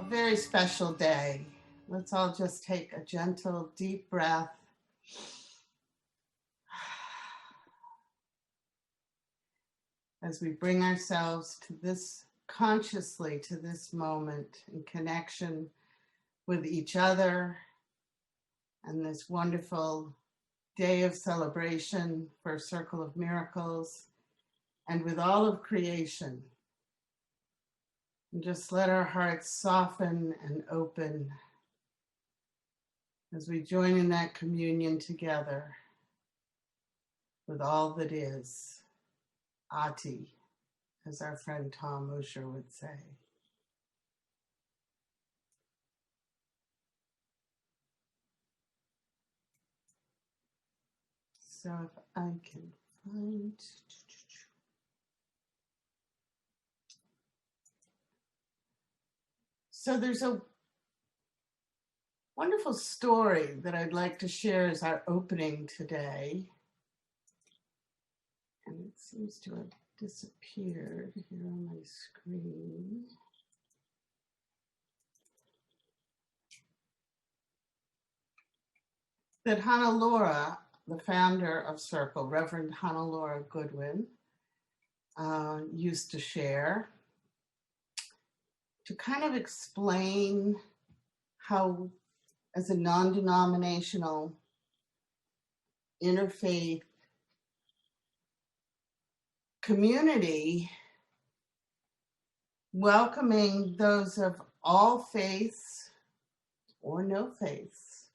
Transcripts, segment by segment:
very special day. Let's all just take a gentle, deep breath as we bring ourselves to this consciously to this moment in connection with each other and this wonderful day of celebration for a Circle of Miracles and with all of creation. And just let our hearts soften and open as we join in that communion together with all that is, Ati, as our friend Tom Osher would say. So if I can find... So there's a wonderful story that I'd like to share as our opening today. And it seems to have disappeared here on my screen. That Hannelore, the founder of Circle, Reverend Hannelore Goodwin, used to share to kind of explain how, as a non-denominational interfaith community, welcoming those of all faiths or no faiths.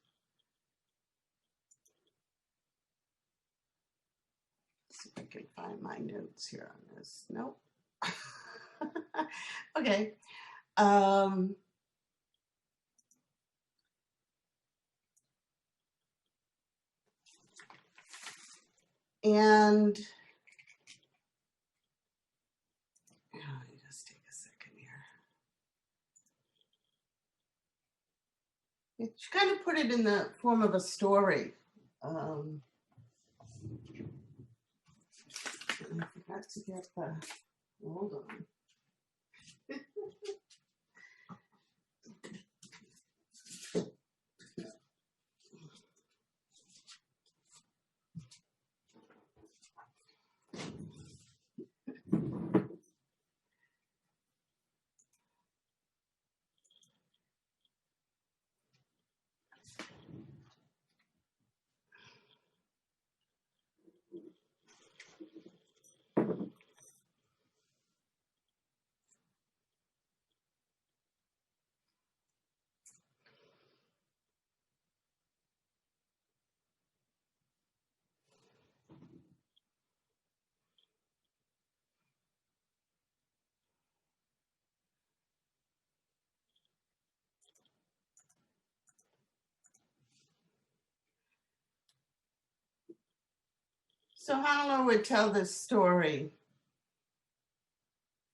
Let's see if I can find my notes here on this. Nope. Okay. And just take a second here. You kind of put it in the form of a story. I forgot to get the, hold on. So Hannelore would tell this story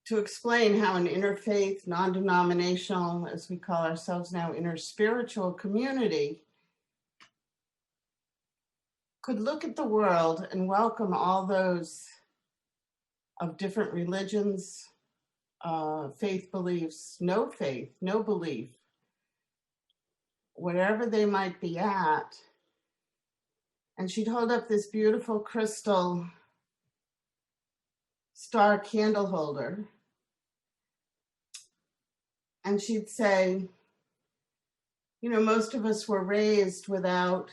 to explain how an interfaith, non-denominational, as we call ourselves now, interspiritual community could look at the world and welcome all those of different religions, faith beliefs, no faith, no belief, wherever they might be at. And she'd hold up this beautiful crystal star candle holder. And she'd say, you know, most of us were raised without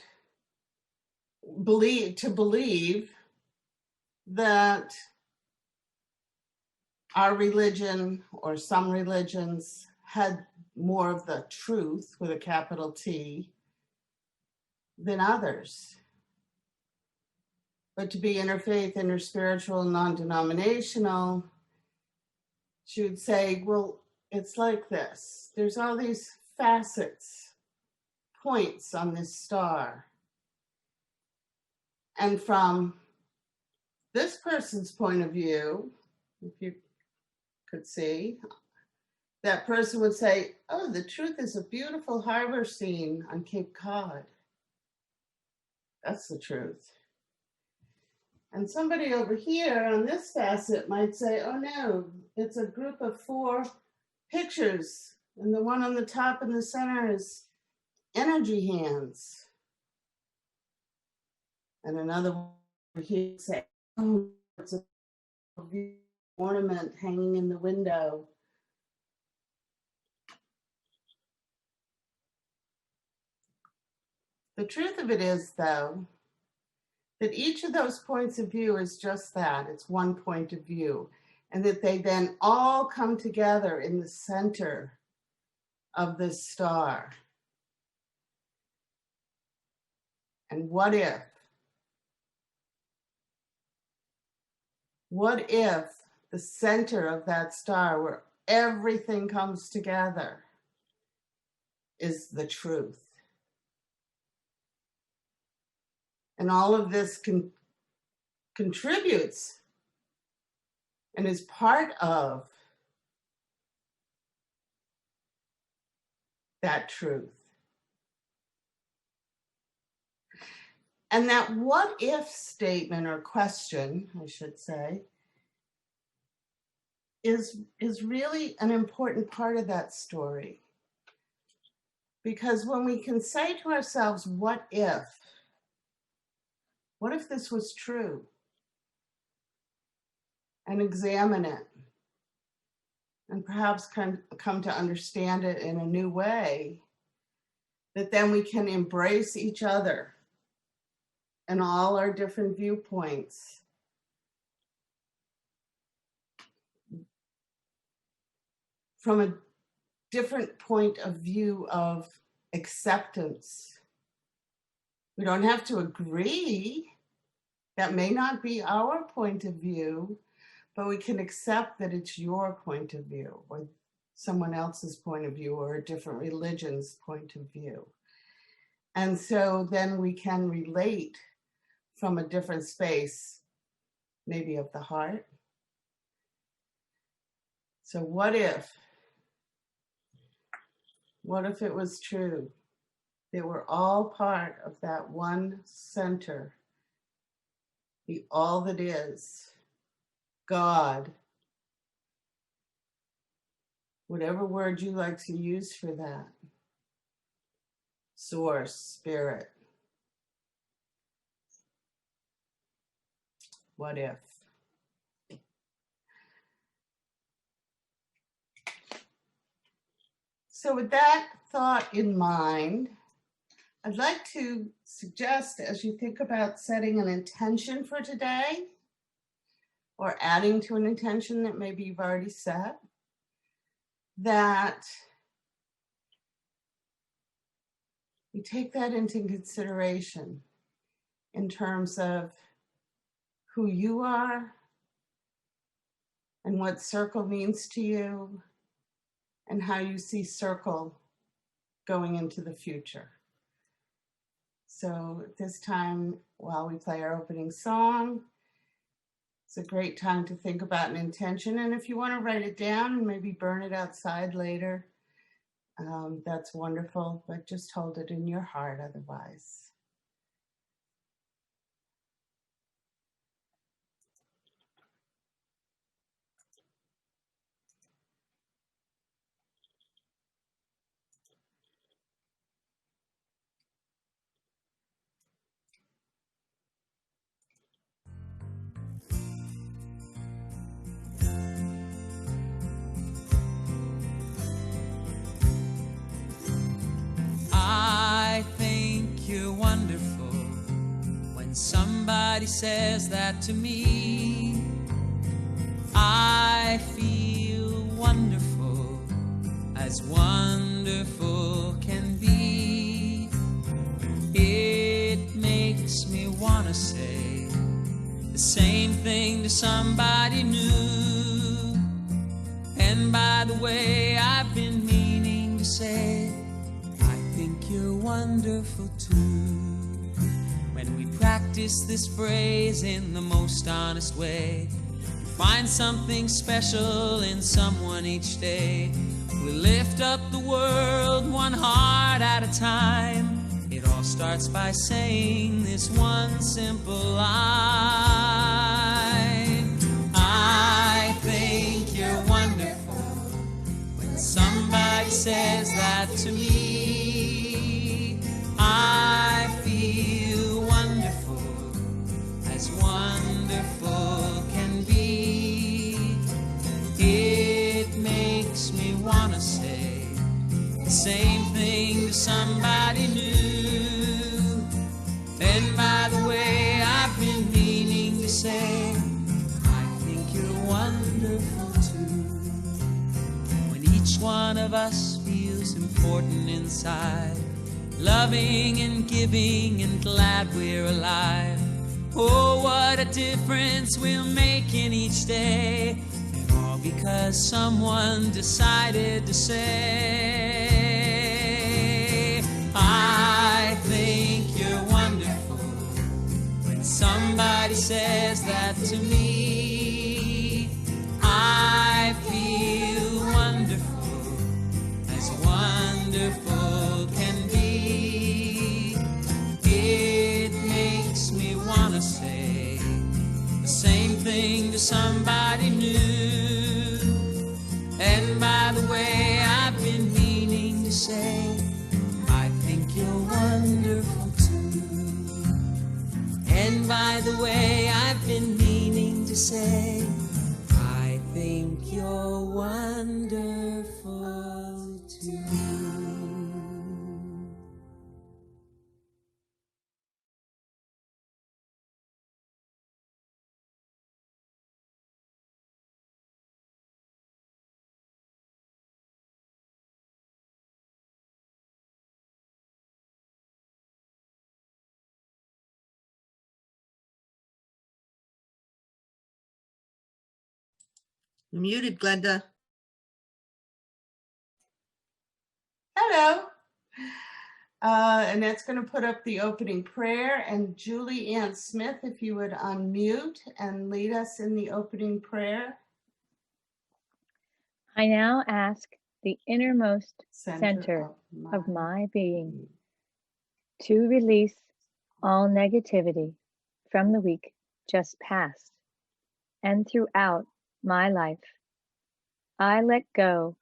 to believe that our religion or some religions had more of the truth with a capital T than others. But to be interfaith, interspiritual, non-denominational, she would say, well, it's like this. There's all these facets, points on this star. And from this person's point of view, if you could see, that person would say, oh, the truth is a beautiful harbor scene on Cape Cod. That's the truth. And somebody over here on this facet might say, oh no, it's a group of 4 pictures And the one on the top in the center is energy hands. And another one here say, oh, it's a ornament hanging in the window. The truth of it is, though, that each of those points of view is just that. It's one point of view. And that they then all come together in the center of this star. And what if? What if the center of that star, where everything comes together, is the truth? And all of this contributes and is part of that truth. And that what if statement or question, I should say, is really an important part of that story. Because when we can say to ourselves, what if this was true? And examine it, and perhaps come to understand it in a new way, that then we can embrace each other and all our different viewpoints. From a different point of view of acceptance. We don't have to agree. That may not be our point of view, but we can accept that it's your point of view, or someone else's point of view, or a different religion's point of view. And so then we can relate from a different space, maybe of the heart. So what if it was true? They were all part of that one center, the all that is, God, whatever word you like to use for that, source, spirit. What if? So with that thought in mind, I'd like to suggest, as you think about setting an intention for today, or adding to an intention that maybe you've already set, that you take that into consideration in terms of who you are and what circle means to you and how you see circle going into the future. So at this time, while we play our opening song, it's a great time to think about an intention. And if you want to write it down and maybe burn it outside later, that's wonderful, but just hold it in your heart otherwise. Somebody says that to me, I feel wonderful, as wonderful can be. It makes me want to say the same thing to somebody new. And by the way, I've been meaning to say, I think you're wonderful too. When we practice this phrase in the most honest way, we find something special in someone each day. We lift up the world one heart at a time. It all starts by saying this one simple line. I think you're wonderful. When somebody says of us feels important inside, loving and giving and glad we're alive. Oh, what a difference we'll make in each day, and all because someone decided to say, I think you're wonderful. When somebody says that to me, I feel wonderful, as wonderful can be. It makes me wanna say the same thing to somebody new. And by the way, I've been meaning to say, I think you're wonderful too. And by the way, I've been meaning to say, I think you're wonderful too. You're muted, Glenda. Hello. And that's going to put up the opening prayer. And Julie Ann Smith, if you would unmute and lead us in the opening prayer. I now ask the innermost center of of my being to release all negativity from the week just past and throughout my life. I let go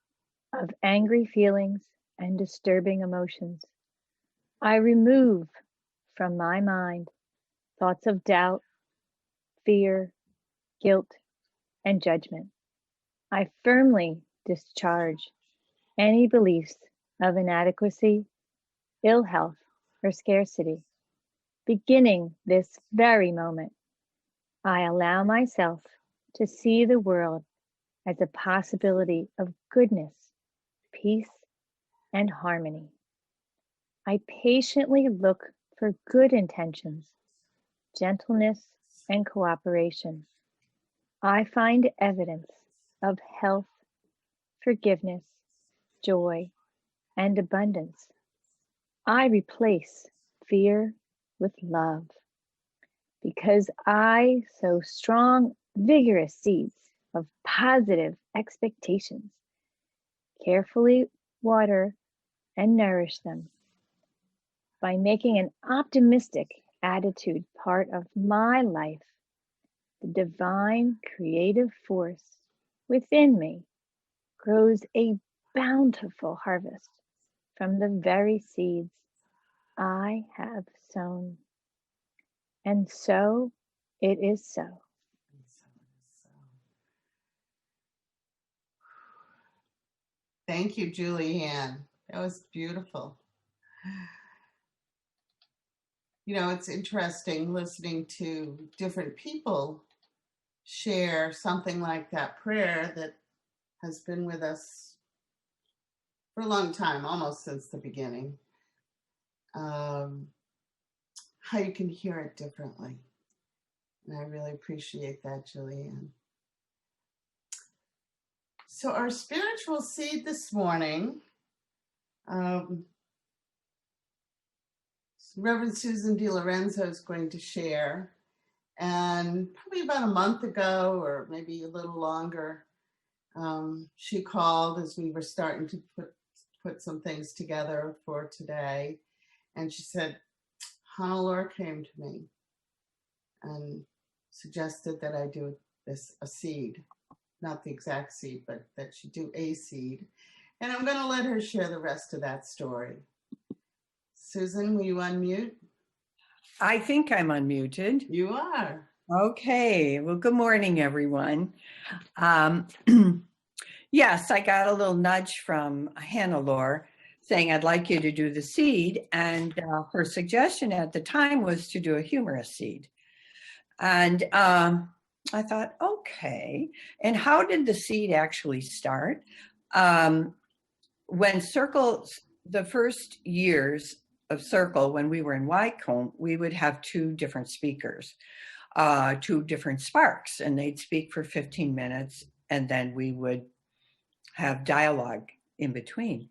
of angry feelings and disturbing emotions. I remove from my mind thoughts of doubt, fear, guilt, and judgment. I firmly discharge any beliefs of inadequacy, ill health, or scarcity. Beginning this very moment, I allow myself to see the world as a possibility of goodness, peace, and harmony. I patiently look for good intentions, gentleness, and cooperation. I find evidence of health, forgiveness, joy, and abundance. I replace fear with love because I sow strong, vigorous seeds of positive expectations. Carefully water and nourish them by making an optimistic attitude part of my life. The divine creative force within me grows a bountiful harvest from the very seeds I have sown. And so it is so. Thank you, Julie Ann. That was beautiful. You know, it's interesting listening to different people share something like that prayer that has been with us for a long time, almost since the beginning. How you can hear it differently. And I really appreciate that, Julianne. So our spiritual seed this morning, Reverend Susan DiLorenzo is going to share. And probably about a month ago, or maybe a little longer, she called as we were starting to put some things together for today. And she said, Hannelore came to me and suggested that I do a seed, not the exact seed, but that she do a seed. And I'm going to let her share the rest of that story. Susan, will you unmute? I think I'm unmuted. You are. Okay. Well, good morning, everyone. Yes, I got a little nudge from Hannelore saying I'd like you to do the seed. And her suggestion at the time was to do a humorous seed. And I thought, okay. And how did the seed actually start? when Circles, the first years of Circle, when we were in Wycombe, we would have two different speakers, two different sparks, and they'd speak for 15 minutes, and then we would have dialogue in between.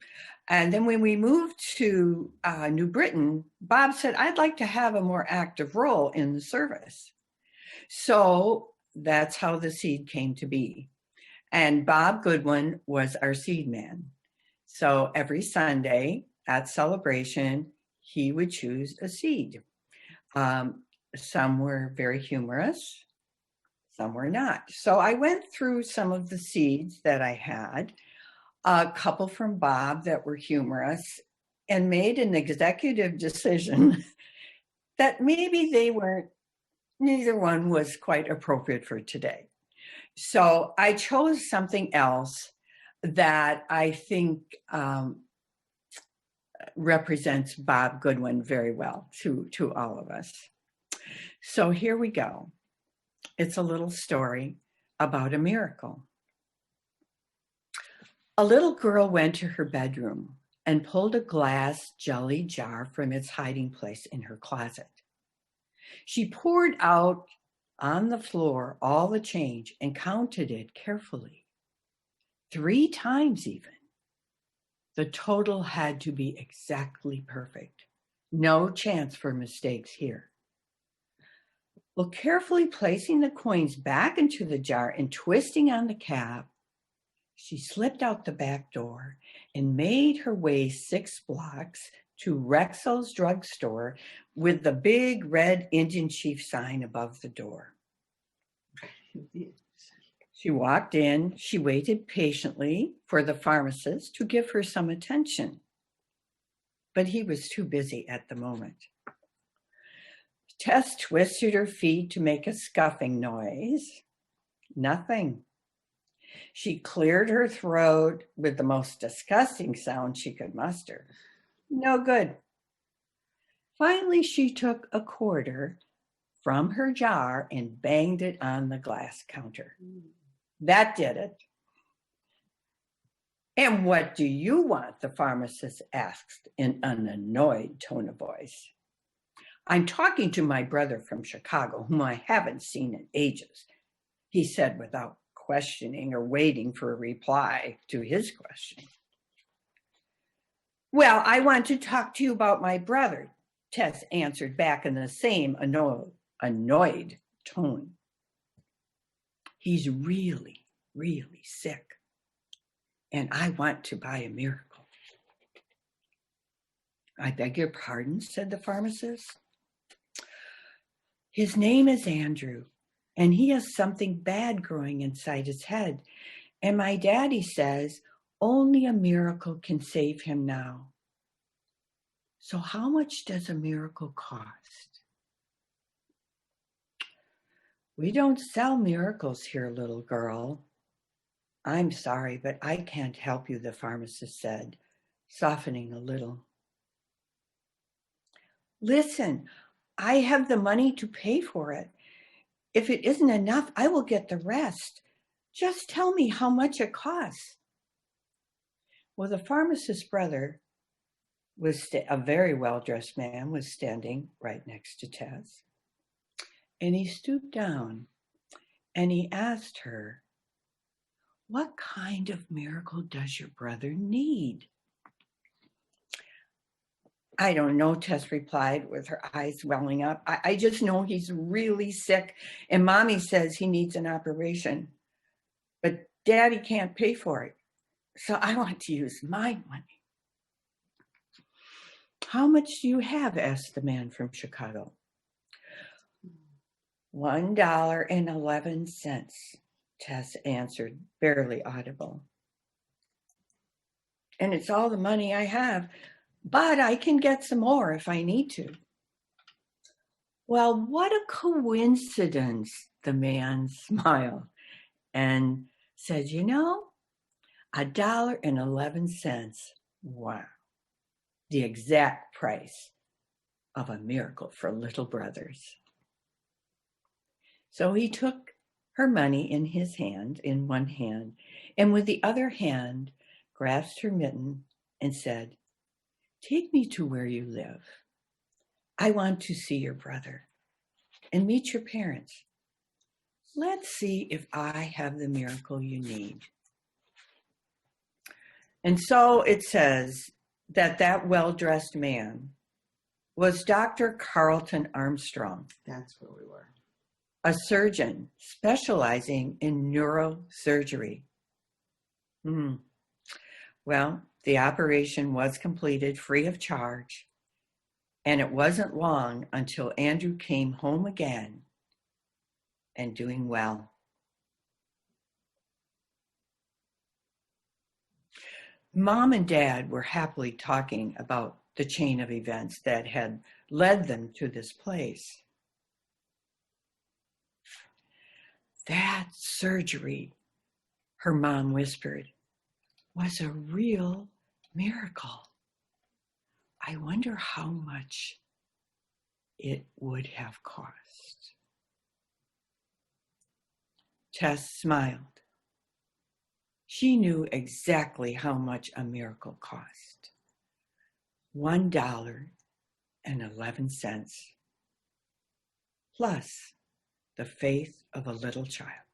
And then when we moved to New Britain, Bob said, I'd like to have a more active role in the service. So that's how the seed came to be. And Bob Goodwin was our seed man. So every Sunday at celebration, he would choose a seed. Some were very humorous, some were not. So I went through some of the seeds that I had, a couple from Bob that were humorous, and made an executive decision that maybe neither one was quite appropriate for today. So I chose something else that I think represents Bob Goodwin very well to all of us. So here we go. It's a little story about a miracle. A little girl went to her bedroom and pulled a glass jelly jar from its hiding place in her closet. She poured out on the floor all the change and counted it carefully, 3 times even. The total had to be exactly perfect. No chance for mistakes here. Well, carefully placing the coins back into the jar and twisting on the cap, she slipped out the back door and made her way 6 blocks to Rexall's drugstore with the big red Indian Chief sign above the door. She walked in, she waited patiently for the pharmacist to give her some attention, but he was too busy at the moment. Tess twisted her feet to make a scuffing noise. Nothing. She cleared her throat with the most disgusting sound she could muster. No good. Finally, she took a quarter from her jar and banged it on the glass counter. That did it. And what do you want? The pharmacist asked in an annoyed tone of voice. I'm talking to my brother from Chicago, whom I haven't seen in ages, he said without questioning or waiting for a reply to his question. Well, I want to talk to you about my brother, Tess answered back in the same annoyed tone. He's really, really sick, and I want to buy a miracle. I beg your pardon, said the pharmacist. His name is Andrew, and he has something bad growing inside his head. And my daddy says only a miracle can save him now. So how much does a miracle cost? We don't sell miracles here, little girl. I'm sorry, but I can't help you, the pharmacist said, softening a little. Listen, I have the money to pay for it. If it isn't enough, I will get the rest. Just tell me how much it costs. Well, the pharmacist's brother was a very well-dressed man, was standing right next to Tess. And he stooped down and he asked her, what kind of miracle does your brother need? I don't know, Tess replied with her eyes welling up. I just know he's really sick and Mommy says he needs an operation, but Daddy can't pay for it. So I want to use my money. How much do you have? Asked the man from Chicago. $1.11, Tess answered, barely audible. And it's all the money I have, but I can get some more if I need to. Well, what a coincidence, the man smiled and said, you know, $1.11. Wow. The exact price of a miracle for little brothers. So he took her money in his hand, in one hand, and with the other hand, grasped her mitten and said, "Take me to where you live. I want to see your brother and meet your parents. Let's see if I have the miracle you need." And so it says that well-dressed man was Dr. Carlton Armstrong, That's where we were. a surgeon specializing in neurosurgery. Well, the operation was completed free of charge, and it wasn't long until Andrew came home again and doing well. Mom and Dad were happily talking about the chain of events that had led them to this place. "That surgery," her mom whispered, "was a real miracle. I wonder how much it would have cost." Tess smiled. She knew exactly how much a miracle cost. $1.11, plus the faith of a little child.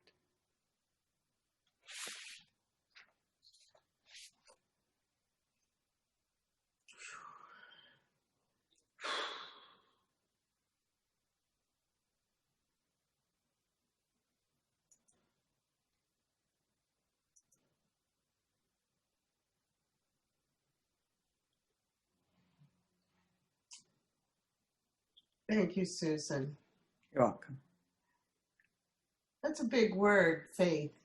Thank you, Susan. You're welcome. That's a big word, faith.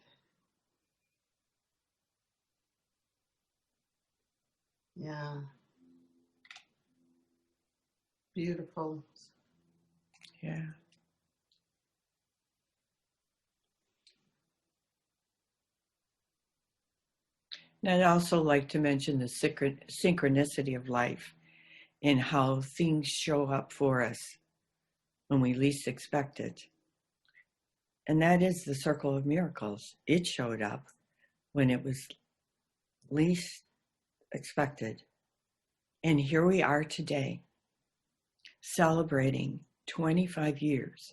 Yeah. Beautiful. Yeah. And I'd also like to mention the synchronicity of life and how things show up for us when we least expect it. And that is the circle of miracles. It showed up when it was least expected. And here we are today, celebrating 25 years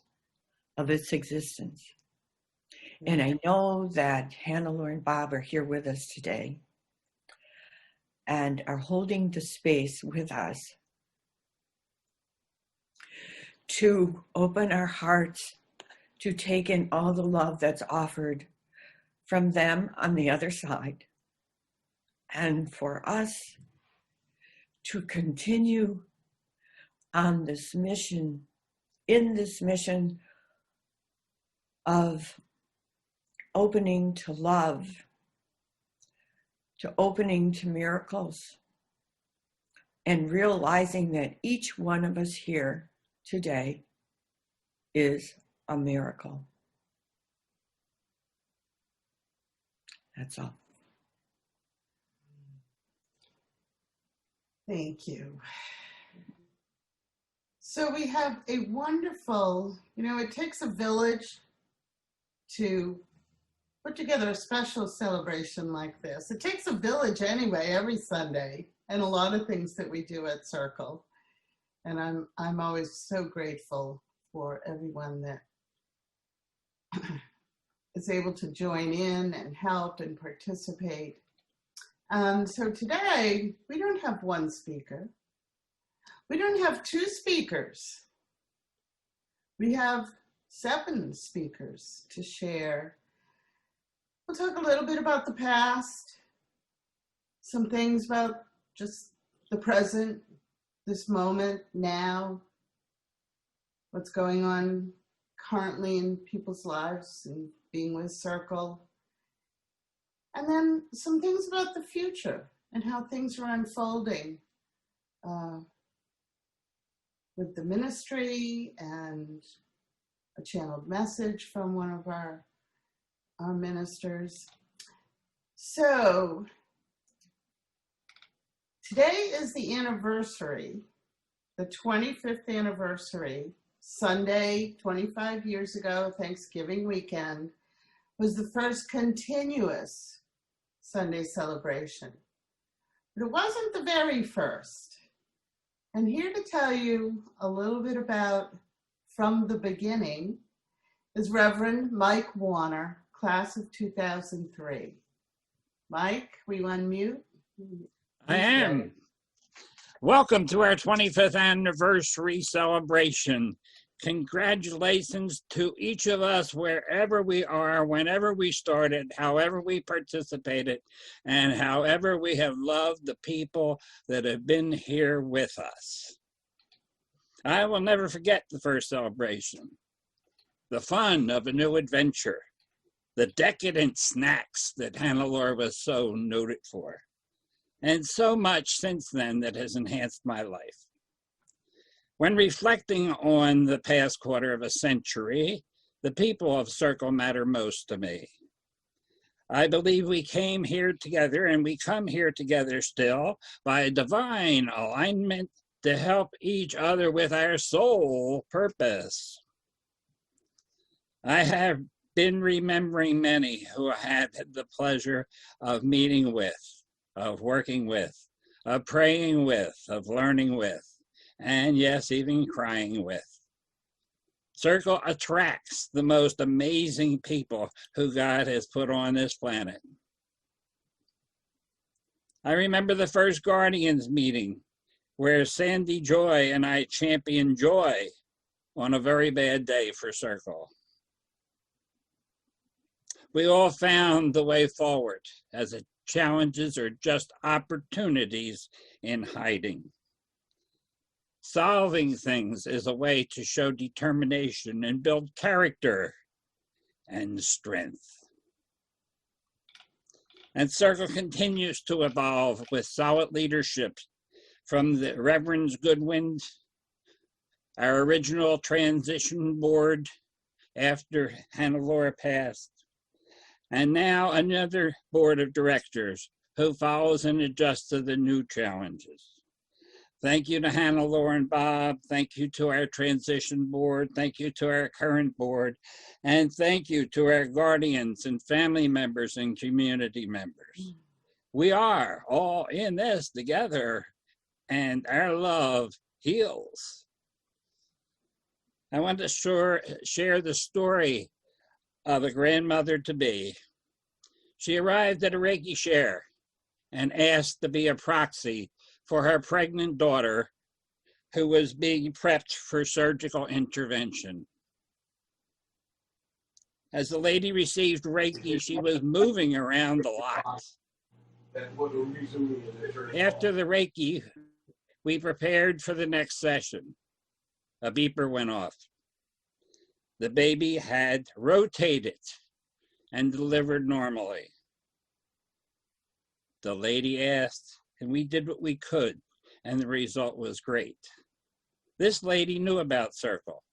of its existence. And I know that Hannah-Laura and Bob are here with us today and are holding the space with us to open our hearts to take in all the love that's offered from them on the other side, and for us to continue on this mission, in this mission of opening to love, to opening to miracles, and realizing that each one of us here today is a miracle. That's all. Thank you. So we have a wonderful, it takes a village to put together a special celebration like this. It takes a village anyway, every Sunday, and a lot of things that we do at Circle. And I'm always so grateful for everyone that is able to join in and help and participate. So today, we don't have one speaker. We don't have two speakers. We have 7 speakers to share. We'll talk a little bit about the past, some things about just the present, this moment, now, what's going on currently in people's lives and being with Circle. And then some things about the future and how things are unfolding with the ministry, and a channeled message from one of our ministers. So today is the anniversary, the 25th anniversary. Sunday, 25 years ago, Thanksgiving weekend, was the first continuous Sunday celebration. but it wasn't the very first. And here to tell you a little bit about From the Beginning is Reverend Mike Warner, class of 2003. Mike, will you unmute? I am. Welcome to our 25th anniversary celebration. Congratulations to each of us, wherever we are, whenever we started, however we participated, and however we have loved the people that have been here with us. I will never forget the first celebration, the fun of a new adventure, the decadent snacks that Hannelore was so noted for, and so much since then that has enhanced my life. When reflecting on the past quarter of a century, the people of Circle matter most to me. I believe we came here together, and we come here together still by a divine alignment to help each other with our sole purpose. I have been remembering many who I had the pleasure of meeting with, of working with, of praying with, of learning with, and yes, even crying with. Circle attracts the most amazing people who God has put on this planet. I remember the first Guardians meeting where Sandy Joy and I championed joy on a very bad day for Circle. We all found the way forward, as the challenges are just opportunities in hiding. Solving things is a way to show determination and build character and strength. And Circle continues to evolve with solid leadership from the Reverends Goodwin, our original transition board after Hannelore passed, and now another board of directors who follows and adjusts to the new challenges. Thank you to Hannelore and Bob. Thank you to our transition board. Thank you to our current board. And thank you to our guardians and family members and community members. We are all in this together, and our love heals. I want to share the story of a grandmother-to-be. She arrived at a Reiki share and asked to be a proxy for her pregnant daughter who was being prepped for surgical intervention. As the lady received Reiki, she was moving around a lot. After the Reiki, we prepared for the next session. A beeper went off. The baby had rotated and delivered normally. The lady asked, and we did what we could, and the result was great. This lady knew about Circle.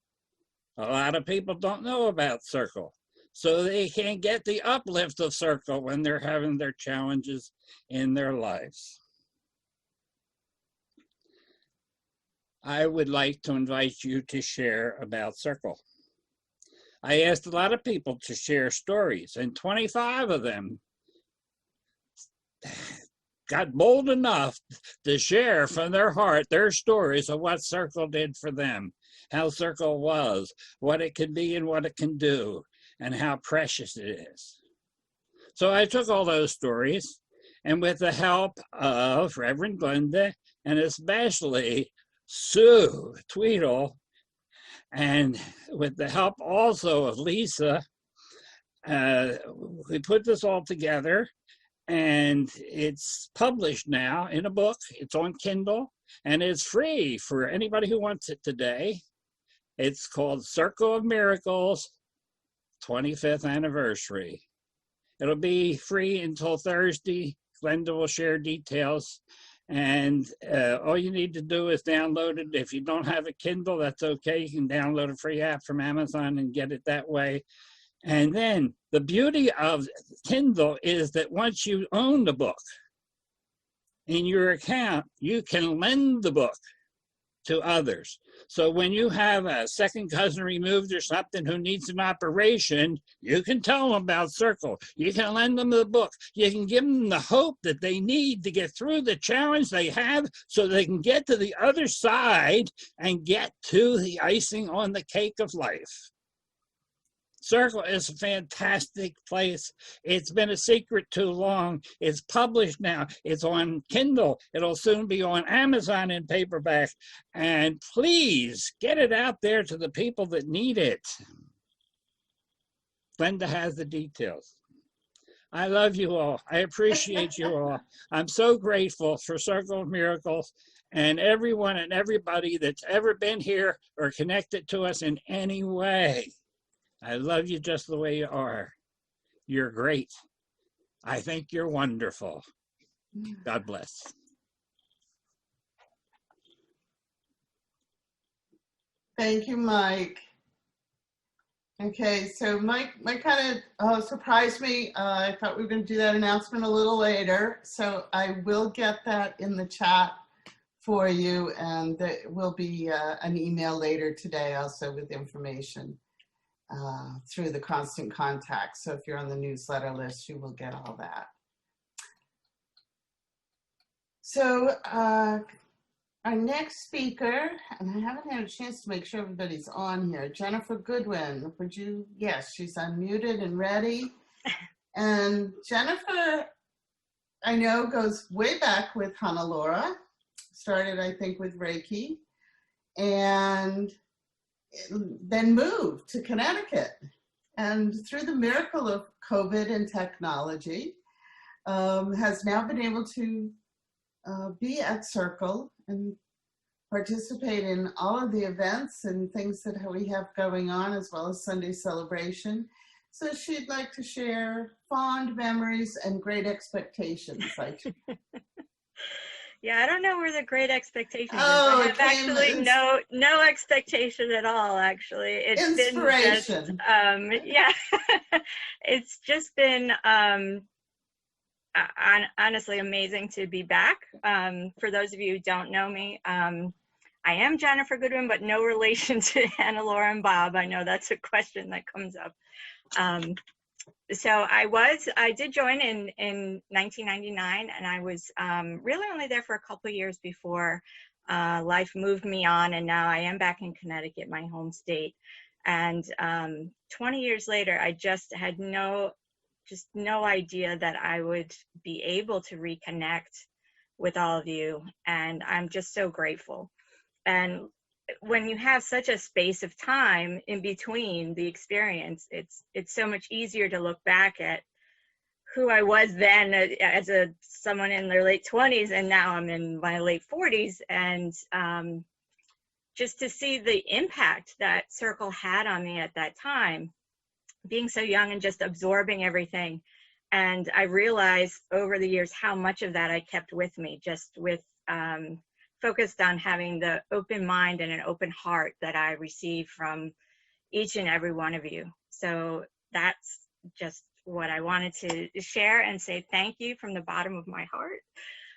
A lot of people don't know about Circle, so they can't get the uplift of Circle when they're having their challenges in their lives. I would like to invite you to share about Circle. I asked a lot of people to share stories, and 25 of them got bold enough to share from their heart their stories of what Circle did for them, how Circle was, what it can be and what it can do, and how precious it is. So I took all those stories, and with the help of Reverend Glenda, and especially Sue Tweedle, and with the help also of Lisa, we put this all together, and it's published now in a book. It's on Kindle, and it's free for anybody who wants it today. It's called Circle of Miracles, 25th Anniversary. It'll be free until Thursday. Glenda will share details, and all you need to do is download it. If you don't have a Kindle, that's okay. You can download a free app from Amazon and get it that way. And then the beauty of Kindle is that once you own the book in your account, you can lend the book to others. So when you have a second cousin removed or something who needs an operation, you can tell them about Circle. You can lend them the book. You can give them the hope that they need to get through the challenge they have so they can get to the other side and get to the icing on the cake of life. Circle is a fantastic place. It's been a secret too long. It's published now. It's on Kindle. It'll soon be on Amazon in paperback. And please get it out there to the people that need it. Glenda has the details. I love you all. I appreciate you all. I'm so grateful for Circle of Miracles and everyone and everybody that's ever been here or connected to us in any way. I love you just the way you are. You're great. I think you're wonderful. God bless. Thank you, Mike. Okay, so Mike kind of surprised me. I thought we were going to do that announcement a little later. So I will get that in the chat for you, and there will be an email later today also with information through the Constant Contact. So if you're on the newsletter list, you will get all that. So our next speaker, and I haven't had a chance to make sure everybody's on here, Jennifer Goodwin. Would you? Yes, she's unmuted and ready. And Jennifer, I know, goes way back with Hannelore. Started, I think, with Reiki, and then moved to Connecticut. And through the miracle of COVID and technology, has now been able to be at Circle and participate in all of the events and things that we have going on, as well as Sunday celebration. So she'd like to share fond memories and great expectations. Yeah, I don't know where the great expectation is. Oh, I have actually no expectation at all, actually. It's inspiration. Been just, yeah, it's just been honestly amazing to be back. For those of you who don't know me, I am Jennifer Goodwin, but no relation to Hannelore and Bob. I know that's a question that comes up. So I did join in 1999, and I was really only there for a couple of years before life moved me on, and now I am back in Connecticut, my home state. And 20 years later, I just had no idea that I would be able to reconnect with all of you, and I'm just so grateful. And when you have such a space of time in between the experience, it's so much easier to look back at who I was then as someone in their late 20s, and now I'm in my late 40s, and just to see the impact that Circle had on me at that time, being so young and just absorbing everything. And I realized over the years how much of that I kept with me, just with focused on having the open mind and an open heart that I receive from each and every one of you. So that's just what I wanted to share and say thank you from the bottom of my heart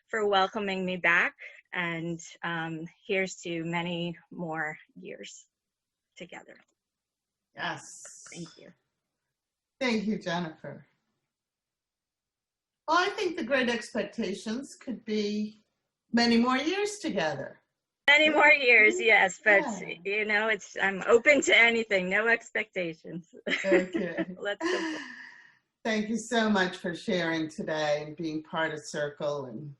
for welcoming me back. And here's to many more years together. Yes. Thank you. Thank you, Jennifer. Well, I think the great expectations could be many more years together. Many more years, yes, but Yeah. you know, I'm open to anything, no expectations. Okay. Let's go. Thank you so much for sharing today and being part of Circle, and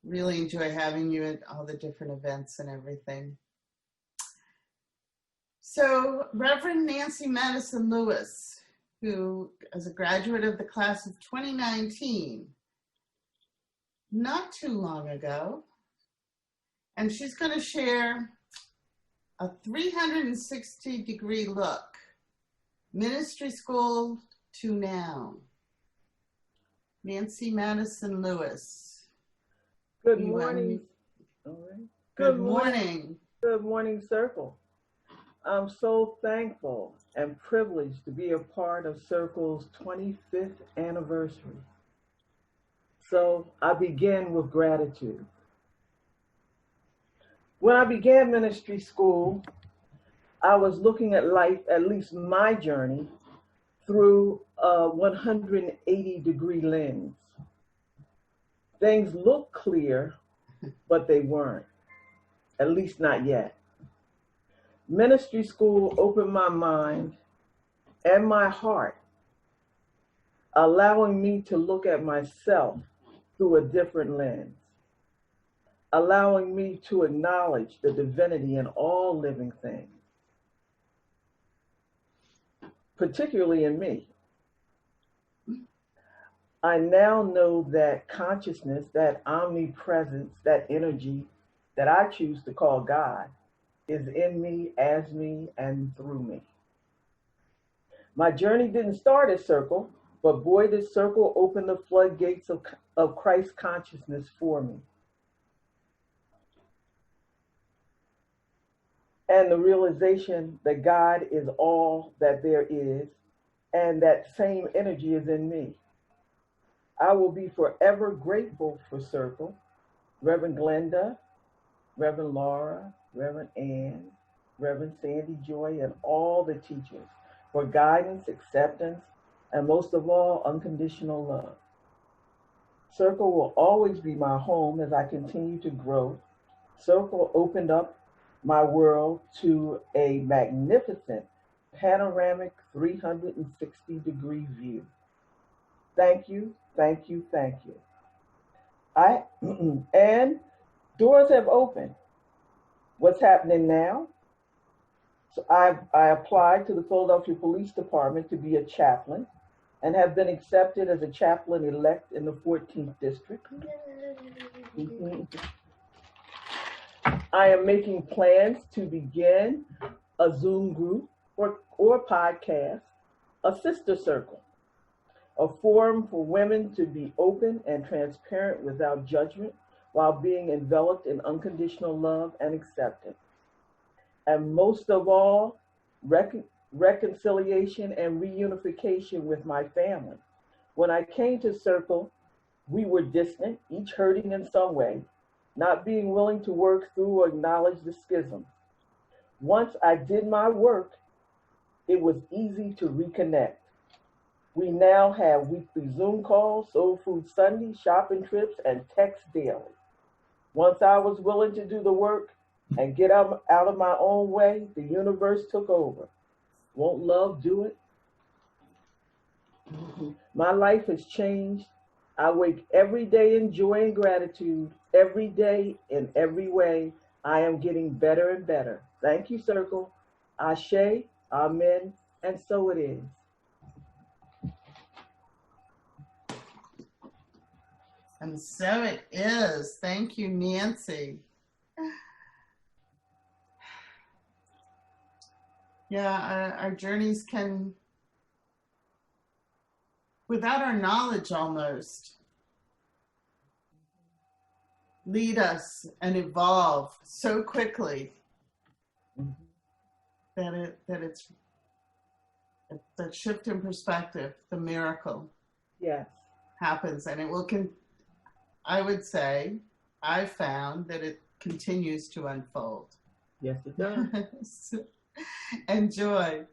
really enjoy having you at all the different events and everything. So Reverend Nancy Madison Lewis, who is a graduate of the class of 2019, not too long ago, and she's going to share a 360-degree look, ministry school to now. Nancy Madison Lewis. Good morning. All right. Good morning. Good morning, Circle. I'm so thankful and privileged to be a part of Circle's 25th anniversary. So I begin with gratitude. When I began ministry school, I was looking at life, at least my journey, through a 180-degree lens. Things looked clear, but they weren't, at least not yet. Ministry school opened my mind and my heart, allowing me to look at myself through a different lens, allowing me to acknowledge the divinity in all living things, particularly in me. I now know that consciousness, that omnipresence, that energy that I choose to call God is in me, as me, and through me. My journey didn't start at Circle, but boy, this Circle opened the floodgates of Christ consciousness for me. And the realization that God is all that there is, and that same energy is in me. I will be forever grateful for Circle, Reverend Glenda, Reverend Laura, Reverend Ann, Reverend Sandy Joy, and all the teachers for guidance, acceptance, and most of all, unconditional love. Circle will always be my home as I continue to grow. Circle opened up my world to a magnificent panoramic 360-degree view. Thank you, thank you, thank you. And doors have opened. What's happening now? So I applied to the Philadelphia Police Department to be a chaplain and have been accepted as a chaplain-elect in the 14th District. I am making plans to begin a Zoom group or podcast, a sister circle, a forum for women to be open and transparent without judgment while being enveloped in unconditional love and acceptance. And most of all, reconciliation and reunification with my family. When I came to Circle, we were distant, each hurting in some way, not being willing to work through or acknowledge the schism. Once I did my work, it was easy to reconnect. We now have weekly Zoom calls, Soul Food Sunday, shopping trips, and text daily. Once I was willing to do the work and get out of my own way, the universe took over. Won't love do it? My life has changed. I wake every day in joy and gratitude. Every day, in every way, I am getting better and better. Thank you, Circle. Ashe, amen, and so it is. And so it is. Thank you, Nancy. Yeah, our journeys can, without our knowledge almost, lead us and evolve so quickly that it's that shift in perspective, the miracle, yes, happens, and it will. I would say, I found that it continues to unfold. Yes, it does. Enjoy.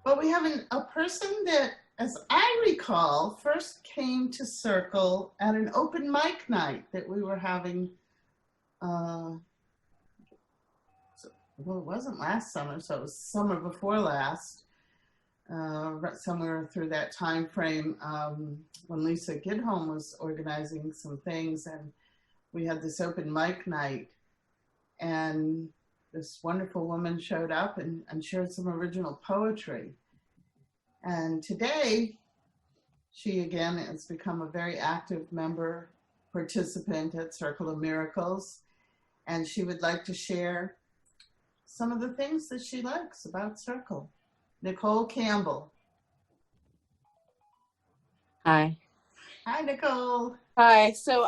But we have a person that, as I recall, first came to Circle at an open mic night that we were having. Well, it wasn't last summer, so it was summer before last. Somewhere through that time frame, when Lisa Gidholm was organizing some things, and we had this open mic night, and this wonderful woman showed up and shared some original poetry. And today, she again has become a very active member, participant at Circle of Miracles, and she would like to share some of the things that she likes about Circle. Nicole Campbell. Hi. Hi, Nicole. Hi. So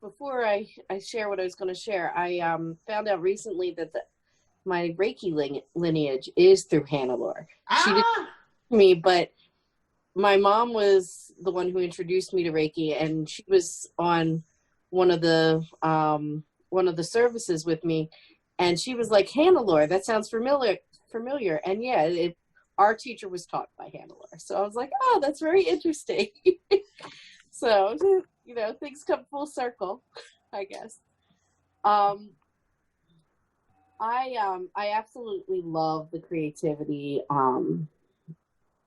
before I share what I was going to share, I found out recently that my Reiki lineage is through Hannah Lore. She didn't tell me, but my mom was the one who introduced me to Reiki, and she was on one of the services with me, and she was like, Hannelore, that sounds familiar. And yeah, our teacher was taught by Hannelore. So I was like, oh, that's very interesting. So, you know, things come full circle, I guess. I absolutely love the creativity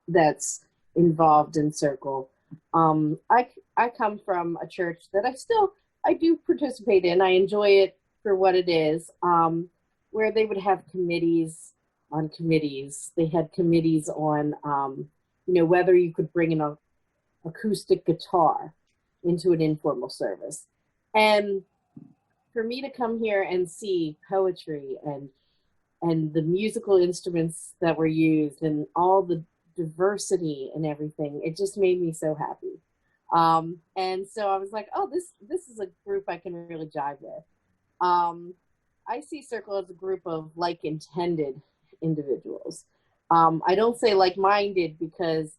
that's involved in Circle. I come from a church that I do participate in. I enjoy it for what it is, where they would have committees on committees. They had committees on, you know, whether you could bring an acoustic guitar into an informal service. And for me to come here and see poetry and the musical instruments that were used and all the diversity and everything, it just made me so happy. And so I was like, oh, this is a group I can really jive with. I see Circle as a group of like-intended individuals. I don't say like-minded because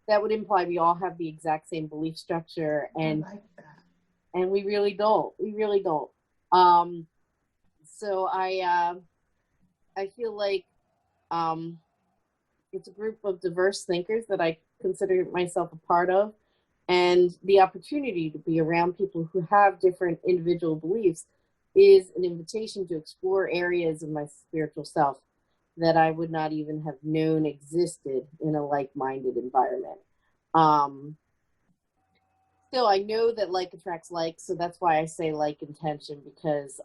that would imply we all have the exact same belief structure, and I like that. And we really don't. We really don't. So I feel like it's a group of diverse thinkers that I consider myself a part of, and the opportunity to be around people who have different individual beliefs is an invitation to explore areas of my spiritual self that I would not even have known existed in a like-minded environment. Still, I know that like attracts like, so that's why I say like intention, because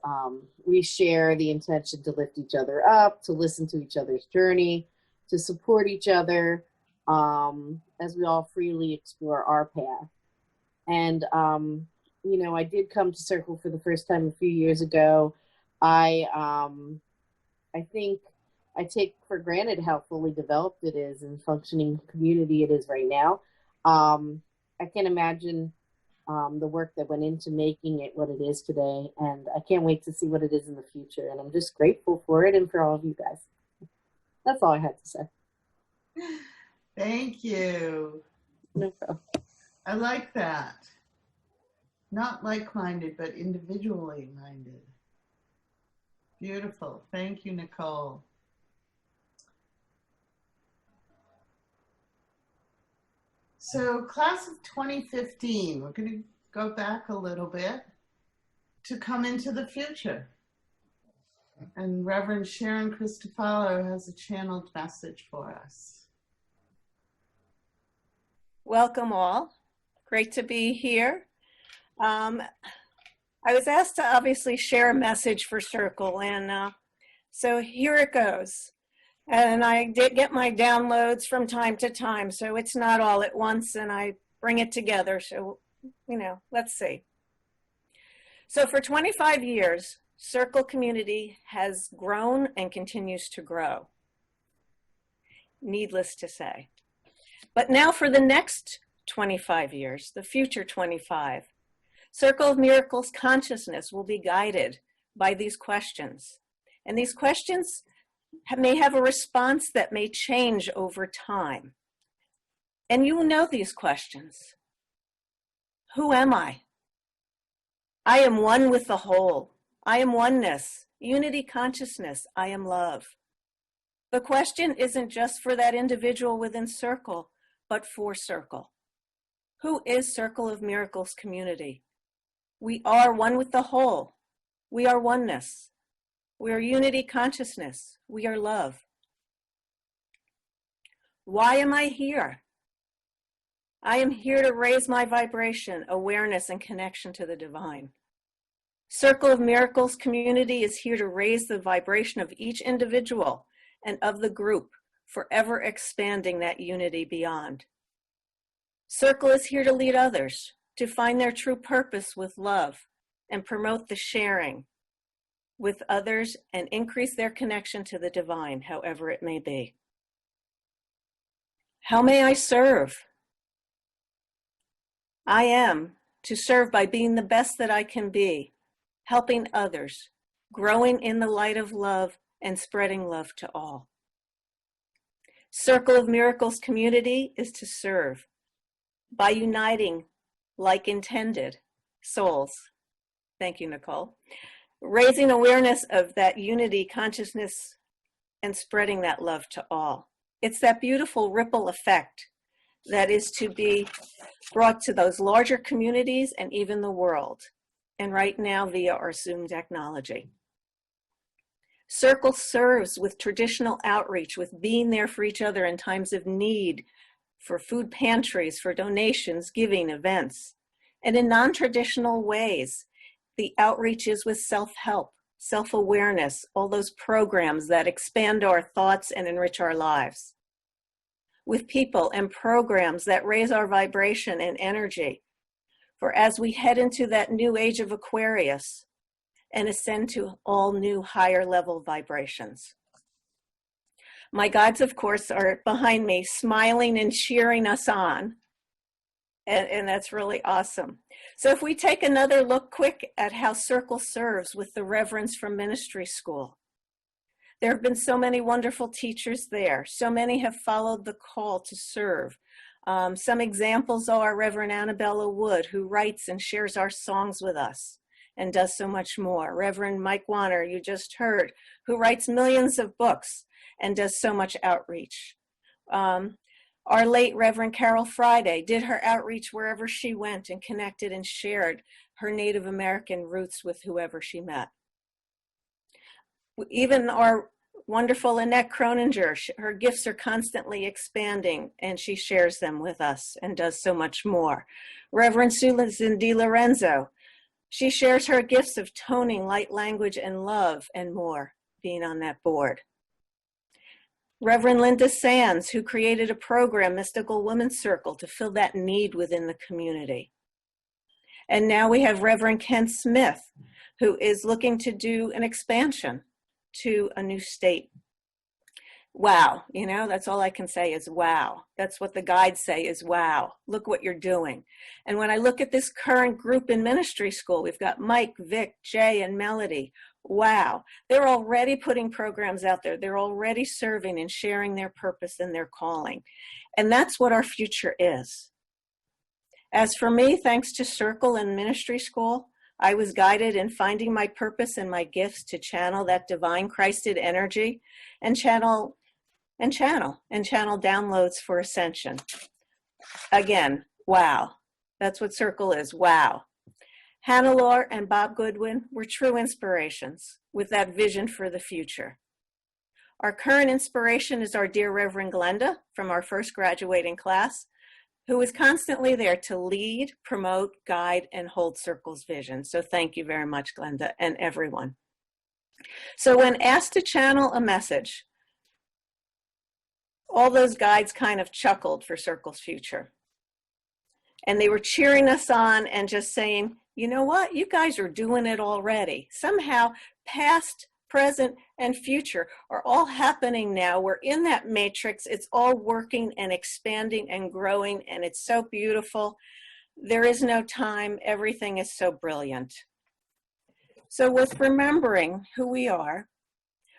we share the intention to lift each other up, to listen to each other's journey, to support each other as we all freely explore our path. And, you know, I did come to Circle for the first time a few years ago. I think I take for granted how fully developed it is and functioning community it is right now. I can't imagine the work that went into making it what it is today, and I can't wait to see what it is in the future. And I'm just grateful for it and for all of you guys. That's all I had to say. Thank you. No problem. I like that. Not like-minded, but individually minded. Beautiful. Thank you, Nicole. So class of 2015, we're going to go back a little bit to come into the future. And Reverend Sharon Christofalo has a channeled message for us. Welcome all. Great to be here. I was asked to obviously share a message for Circle, and so here it goes. And I did get my downloads from time to time, so it's not all at once, and I bring it together. So, you know, let's see. So for 25 years, Circle community has grown and continues to grow, needless to say. But now for the next 25 years, the future 25, Circle of Miracles consciousness will be guided by these questions. And these questions may have a response that may change over time. And you will know these questions. Who am I? I am one with the whole. I am oneness, unity consciousness. I am love. The question isn't just for that individual within Circle, but for Circle. Who is Circle of Miracles community? We are one with the whole. We are oneness. We are unity consciousness. We are love. Why am I here? I am here to raise my vibration, awareness, and connection to the divine. Circle of Miracles community is here to raise the vibration of each individual and of the group, forever expanding that unity beyond. Circle is here to lead others to find their true purpose with love and promote the sharing with others and increase their connection to the divine, however it may be. How may I serve? I am to serve by being the best that I can be, helping others, growing in the light of love and spreading love to all. Circle of Miracles community is to serve by uniting like intended souls Thank you, Nicole. Raising awareness of that unity consciousness and spreading that love to all. It's that beautiful ripple effect that is to be brought to those larger communities and even the world. And right now via our Zoom technology. Circle serves with traditional outreach, with being there for each other in times of need, for food pantries, for donations, giving, events. And in non-traditional ways, the outreach is with self-help, self-awareness, all those programs that expand our thoughts and enrich our lives. With people and programs that raise our vibration and energy. For as we head into that new age of Aquarius and ascend to all new higher level vibrations. My guides, of course, are behind me, smiling and cheering us on. And that's really awesome. So if we take another look quick at how Circle serves with the reverends from ministry school. There have been so many wonderful teachers there. So many have followed the call to serve. Some examples are Reverend Annabella Wood, who writes and shares our songs with us and does so much more. Reverend Mike Warner, you just heard, who writes millions of books and does so much outreach. Our late Reverend Carol Friday did her outreach wherever she went and connected and shared her Native American roots with whoever she met. Even our wonderful Annette Croninger, her gifts are constantly expanding and she shares them with us and does so much more. Reverend Susan DiLorenzo, she shares her gifts of toning, light language, and love and more, being on that board. Reverend Linda Sands, who created a program, Mystical Women's Circle, to fill that need within the community. And now we have Reverend Ken Smith, who is looking to do an expansion to a new state. Wow, you know, that's all I can say is wow. That's what the guides say is wow. Look what you're doing. And when I look at this current group in ministry school, we've got Mike, Vic, Jay, and Melody. Wow, they're already putting programs out there. They're already serving and sharing their purpose and their calling. And that's what our future is. As for me, thanks to Circle and ministry school, I was guided in finding my purpose and my gifts to channel that divine Christed energy and channel downloads for ascension. Again, wow. That's what Circle is, wow. Hannelore and Bob Goodwin were true inspirations with that vision for the future. Our current inspiration is our dear Reverend Glenda from our first graduating class, who is constantly there to lead, promote, guide, and hold Circle's vision. So thank you very much, Glenda, and everyone. So when asked to channel a message, all those guides kind of chuckled for Circle's future. And they were cheering us on and just saying, you know what, you guys are doing it already. Somehow, past, present, and future are all happening now. We're in that matrix. It's all working and expanding and growing, and it's so beautiful. There is no time. Everything is so brilliant. So with remembering who we are,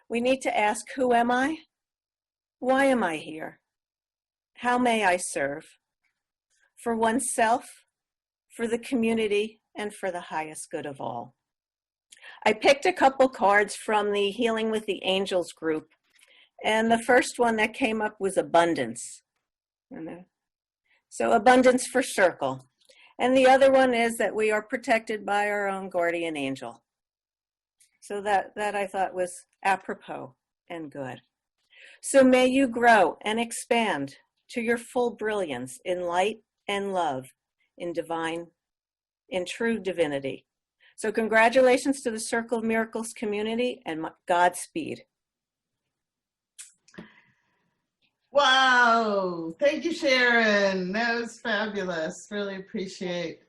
we need to ask, who am I? Why am I here? How may I serve? For oneself, for the community, and for the highest good of all. I picked a couple cards from the Healing with the Angels group, and the first one that came up was abundance. So abundance for Circle. And the other one is that we are protected by our own guardian angel. So that I thought was apropos and good. So may you grow and expand to your full brilliance in light and love, in true divinity. So congratulations to the Circle of Miracles community and Godspeed. Wow, thank you, Sharon. That was fabulous. Really appreciate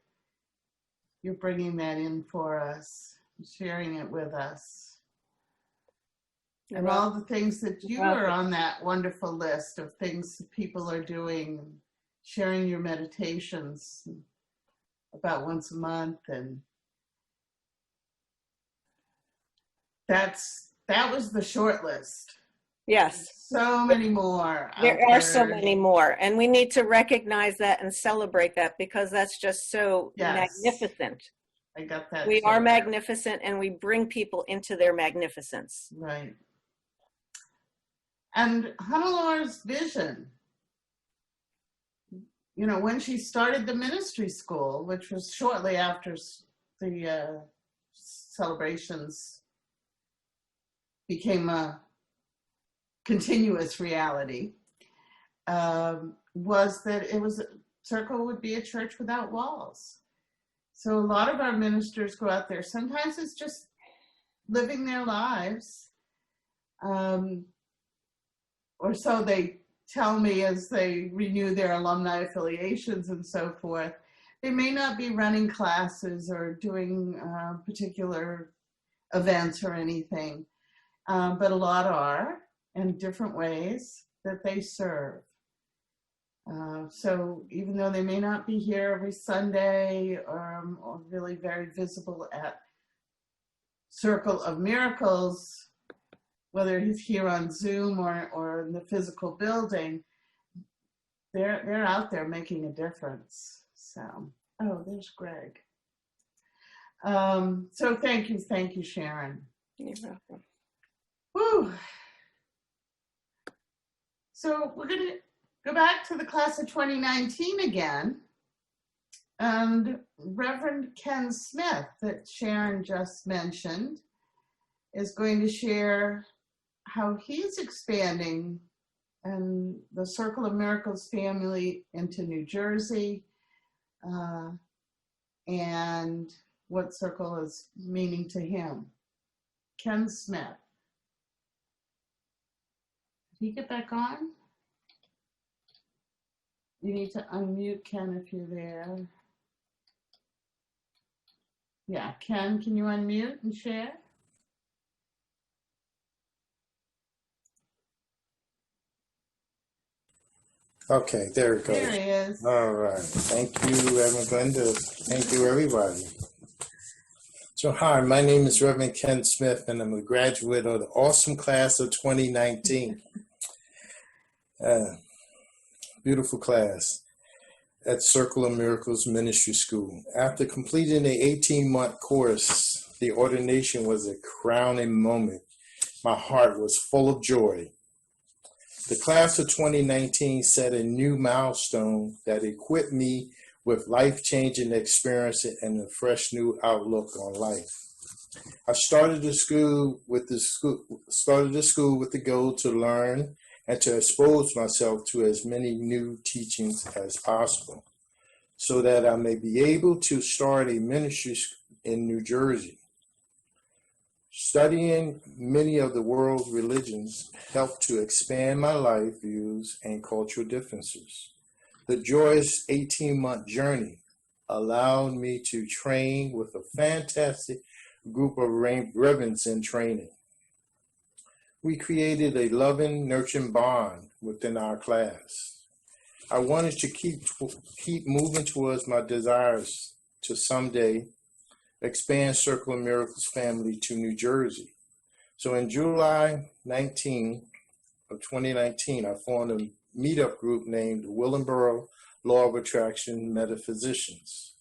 you bringing that in for us, sharing it with us. And all the things that you were on that wonderful list of things that people are doing, sharing your meditations about once a month, and that was the short list. Yes. So many more. There are so many more, and we need to recognize that and celebrate that because that's just so magnificent. I got that. We too. are magnificent, and we bring people into their magnificence. Right. And Hannelor's vision, you know, when she started the ministry school, which was shortly after the celebrations became a continuous reality, was that Circle would be a church without walls. So a lot of our ministers go out there. Sometimes it's just living their lives. Or so they tell me as they renew their alumni affiliations and so forth. They may not be running classes or doing particular events or anything, but a lot are in different ways that they serve. So even though they may not be here every Sunday or really very visible at Circle of Miracles, whether he's here on Zoom or in the physical building, they're out there making a difference. So, oh, there's Greg. So thank you, Sharon. You're welcome. Woo. So we're going to go back to the class of 2019 again. And Reverend Ken Smith, that Sharon just mentioned, is going to share how he's expanding and the Circle of Miracles family into New Jersey, and what Circle is meaning to him. Ken Smith. Did he get back on? You need to unmute Ken if you're there. Yeah, Ken, can you unmute and share? Okay, there it goes. There he is. All right. Thank you, Reverend Glenda. Thank you, everybody. So, hi, my name is Reverend Ken Smith, and I'm a graduate of the awesome class of 2019. Beautiful class at Circle of Miracles Ministry School. After completing the 18-month course, the ordination was a crowning moment. My heart was full of joy. The class of 2019 set a new milestone that equipped me with life-changing experience and a fresh new outlook on life. I started the school with the goal to learn and to expose myself to as many new teachings as possible, so that I may be able to start a ministry in New Jersey. Studying many of the world's religions helped to expand my life views and cultural differences. The joyous 18-month journey allowed me to train with a fantastic group of reverends in training. We created a loving, nurturing bond within our class. I wanted to keep moving towards my desires to someday expand Circle of Miracles family to New Jersey. So in July 19 of 2019, I formed a meetup group named Willenboro Law of Attraction Metaphysicians.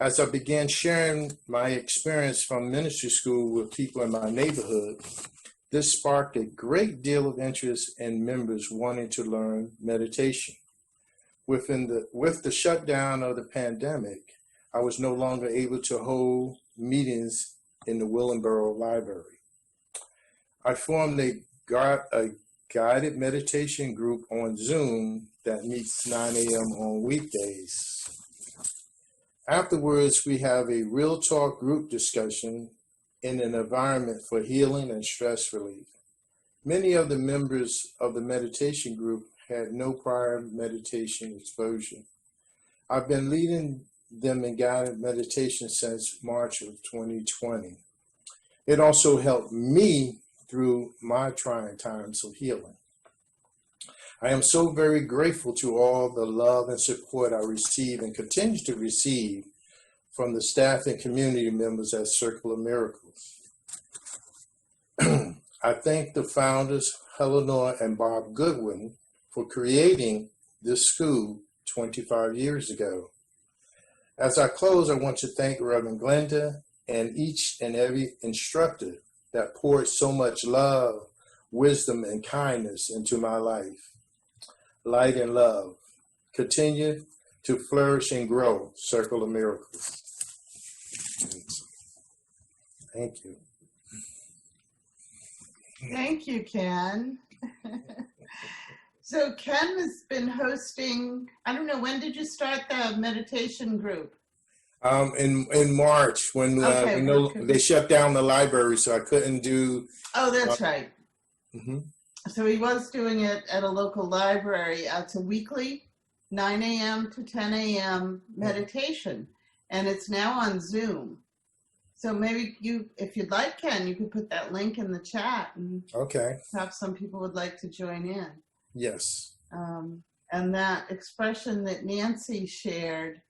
As I began sharing my experience from ministry school with people in my neighborhood, this sparked a great deal of interest in members wanting to learn meditation. With the shutdown of the pandemic, I was no longer able to hold meetings in the Willenboro Library. I formed a guided meditation group on Zoom that meets 9 a.m. on weekdays. Afterwards, we have a real talk group discussion in an environment for healing and stress relief. Many of the members of the meditation group had no prior meditation exposure. I've been leading them in guided meditation since March of 2020. It also helped me through my trying times of healing. I am so very grateful to all the love and support I receive and continue to receive from the staff and community members at Circle of Miracles. I thank the founders, Eleanor and Bob Goodwin, for creating this school 25 years ago. As I close, I want to thank Reverend Glenda and each and every instructor that poured so much love, wisdom, and kindness into my life. Light and love. Continue to flourish and grow, Circle of Miracles. Thank you. Thank you, Ken. So Ken has been hosting, I don't know, when did you start the meditation group? In March, when they shut down the library, so I couldn't do. Oh, that's right. Mm-hmm. So he was doing it at a local library. It's a weekly 9 a.m. to 10 a.m. meditation, and it's now on Zoom. So maybe you, if you'd like, Ken, you could put that link in the chat, and okay, perhaps some people would like to join in. Yes. And that expression that Nancy shared,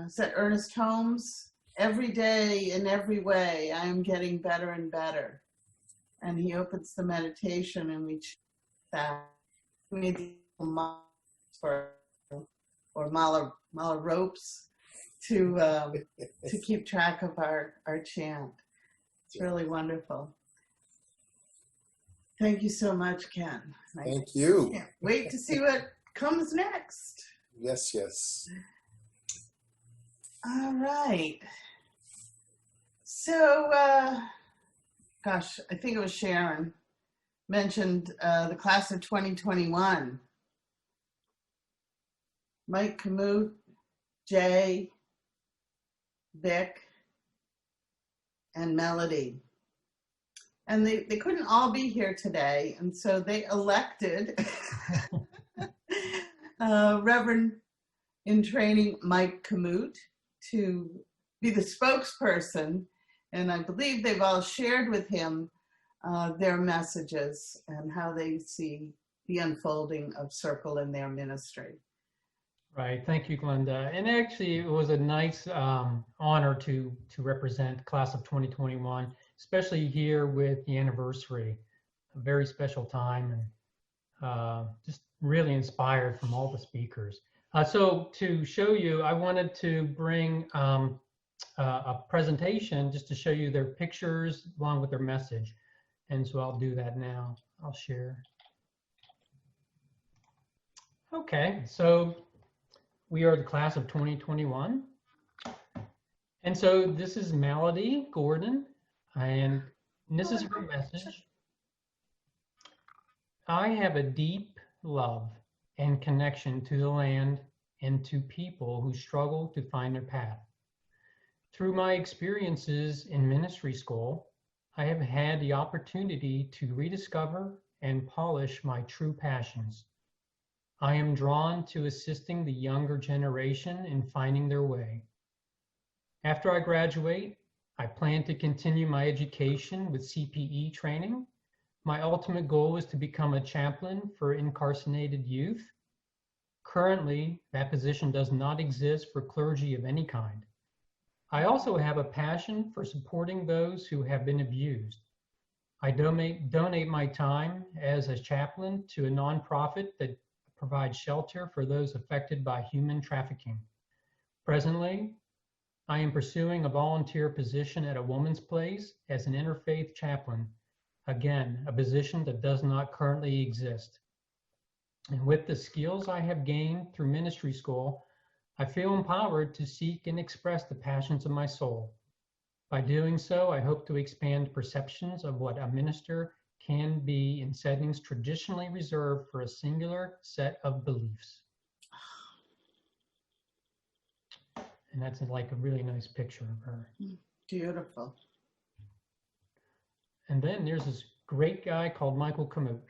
is that Ernest Holmes? Every day, in every way, I am getting better and better. And he opens the meditation, and we that we need or mala ropes to keep track of our chant. It's really wonderful. Thank you so much, Ken. Thank you. Can't wait to see what comes next. Yes, yes. All right. So, gosh, I think it was Sharon mentioned the class of 2021. Mike Kamut, Jay, Vic, and Melody. And they couldn't all be here today, and so they elected Reverend in training Mike Kamut to be the spokesperson, and I believe they've all shared with him their messages and how they see the unfolding of Circle in their ministry. Right, thank you, Glenda. And actually, it was a nice honor to represent class of 2021, especially here with the anniversary. A very special time, and just really inspired from all the speakers. So to show you, I wanted to bring a presentation just to show you their pictures along with their message. And so I'll do that now. I'll share. Okay, so we are the class of 2021. And so this is Melody Gordon, and this is her message. I have a deep love and connection to the land and to people who struggle to find their path. Through my experiences in ministry school, I have had the opportunity to rediscover and polish my true passions. I am drawn to assisting the younger generation in finding their way. After I graduate, I plan to continue my education with CPE training. My ultimate goal is to become a chaplain for incarcerated youth. Currently, that position does not exist for clergy of any kind. I also have a passion for supporting those who have been abused. I donate my time as a chaplain to a nonprofit that provides shelter for those affected by human trafficking. Presently, I am pursuing a volunteer position at a woman's place as an interfaith chaplain. Again, a position that does not currently exist. And with the skills I have gained through ministry school, I feel empowered to seek and express the passions of my soul. By doing so, I hope to expand perceptions of what a minister can be in settings traditionally reserved for a singular set of beliefs. And that's like a really nice picture of her. Beautiful. And then there's this great guy called Michael Kamut.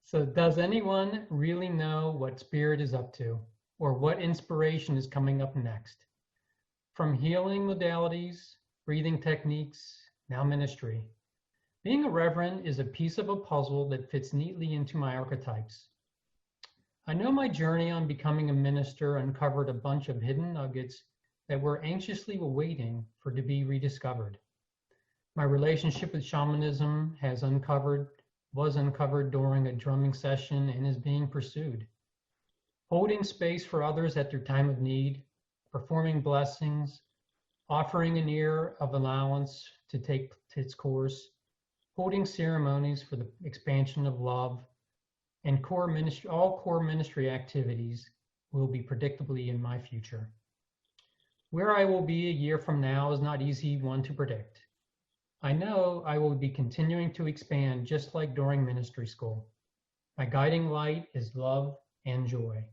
So does anyone really know what Spirit is up to, or what inspiration is coming up next? From healing modalities, breathing techniques, now ministry. Being a reverend is a piece of a puzzle that fits neatly into my archetypes. I know my journey on becoming a minister uncovered a bunch of hidden nuggets that were anxiously awaiting for to be rediscovered. My relationship with shamanism was uncovered during a drumming session and is being pursued. holding space for others at their time of need, performing blessings, offering an ear of allowance to take its course, holding ceremonies for the expansion of love, and all core ministry activities will be predictably in my future. Where I will be a year from now is not easy one to predict. I know I will be continuing to expand just like during ministry school. My guiding light is love and joy.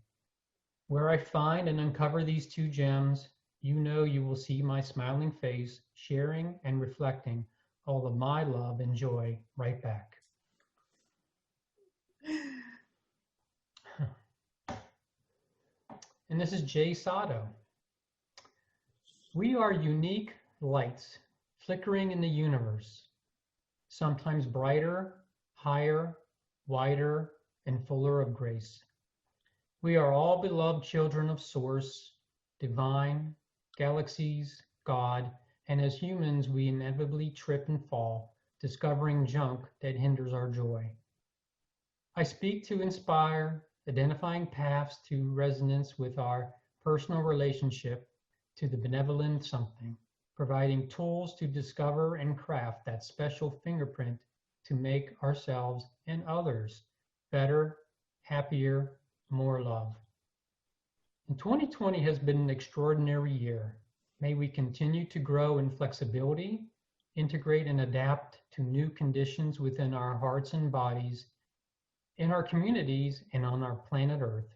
Where I find and uncover these two gems, you know you will see my smiling face, sharing and reflecting all of my love and joy right back. And this is Jay Sato. We are unique lights flickering in the universe, sometimes brighter, higher, wider, and fuller of grace. We are all beloved children of Source, divine, galaxies, God, and as humans, we inevitably trip and fall, discovering junk that hinders our joy. I speak to inspire, identifying paths to resonance with our personal relationship to the benevolent something, providing tools to discover and craft that special fingerprint to make ourselves and others better, happier, more love. And 2020 has been an extraordinary year. May we continue to grow in flexibility, integrate and adapt to new conditions within our hearts and bodies, in our communities, and on our planet Earth.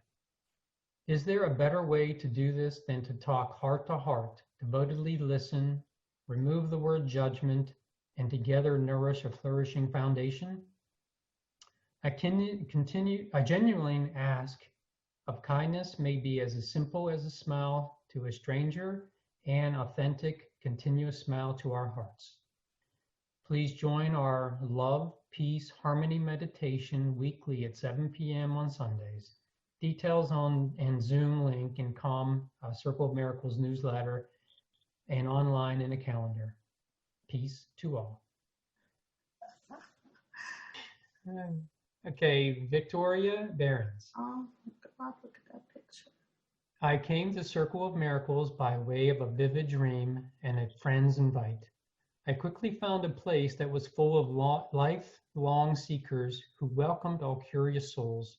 Is there a better way to do this than to talk heart to heart, devotedly listen, remove the word judgment, and together nourish a flourishing foundation? I genuinely ask of kindness may be as simple as a smile to a stranger and authentic, continuous smile to our hearts. Please join our love, peace, harmony meditation weekly at 7 p.m. on Sundays. Details on and Zoom link in Calm Circle of Miracles newsletter and online in a calendar. Peace to all. Okay, Victoria Behrens. Oh, God, look at that picture. I came to Circle of Miracles by way of a vivid dream and a friend's invite. I quickly found a place that was full of lifelong seekers who welcomed all curious souls.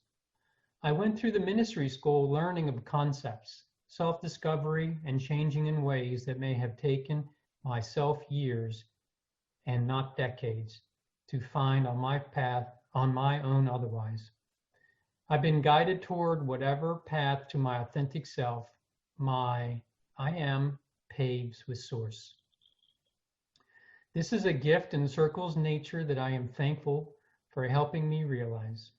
I went through the ministry school learning of concepts, self-discovery, and changing in ways that may have taken myself years and not decades to find on my path on my own otherwise. I've been guided toward whatever path to my authentic self, my I am paves with Source. This is a gift in Circle's nature that I am thankful for helping me realize.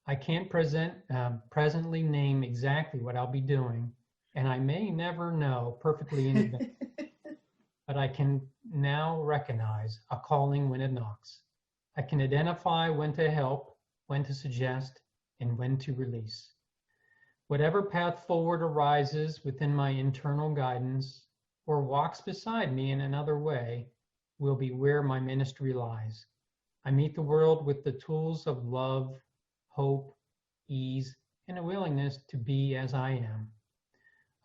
I can't presently name exactly what I'll be doing, and I may never know perfectly in advance, but I can now recognize a calling when it knocks. I can identify when to help, when to suggest, and when to release. Whatever path forward arises within my internal guidance or walks beside me in another way will be where my ministry lies. I meet the world with the tools of love, hope, ease, and a willingness to be as I am.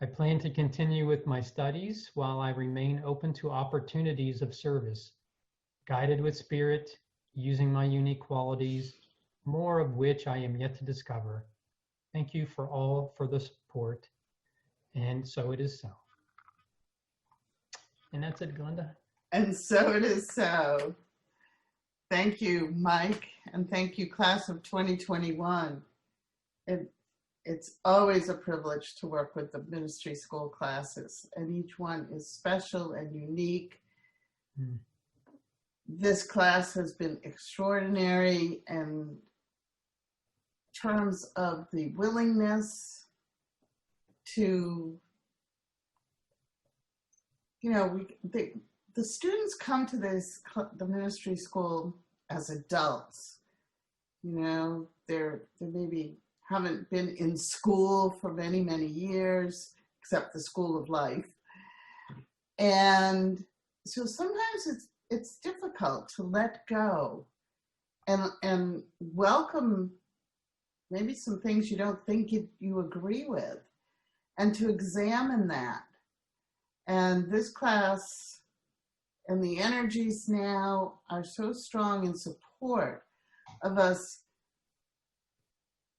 I plan to continue with my studies while I remain open to opportunities of service, guided with spirit, using my unique qualities, more of which I am yet to discover. Thank you for the support. And so it is so. And that's it, Glenda. And so it is so. Thank you, Mike, and thank you, class of 2021. It's always a privilege to work with the ministry school classes, and each one is special and unique. This class has been extraordinary in terms of the willingness to, the students come to the ministry school as adults. They're maybe haven't been in school for many, many years, except the school of life. And so sometimes it's difficult to let go and welcome maybe some things you don't think you agree with, and to examine that. And this class and the energies now are so strong in support of us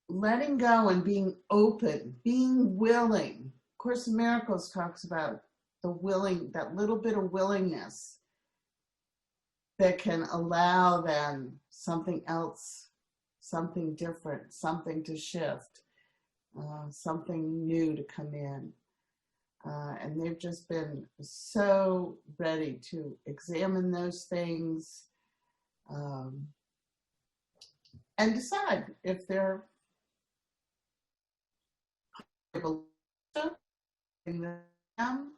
letting go and being open, being willing. Course in Miracles talks about that little bit of willingness that can allow then something else, something different, something to shift, something new to come in. And they've just been so ready to examine those things and decide if they're them,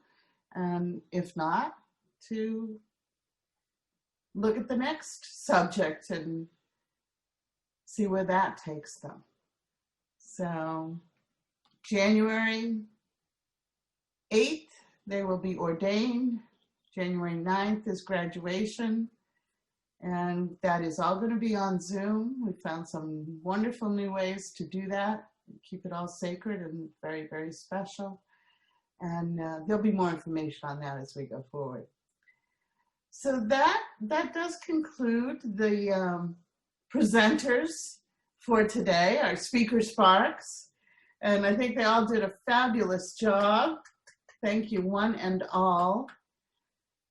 and if not, to look at the next subject and see where that takes them. So January 8th, they will be ordained. January 9th is graduation. And that is all going to be on Zoom. We found some wonderful new ways to do that. Keep it all sacred and very, very special. And there'll be more information on that as we go forward. So that does conclude the presenters for today, our speaker sparks. And I think they all did a fabulous job. Thank you, one and all.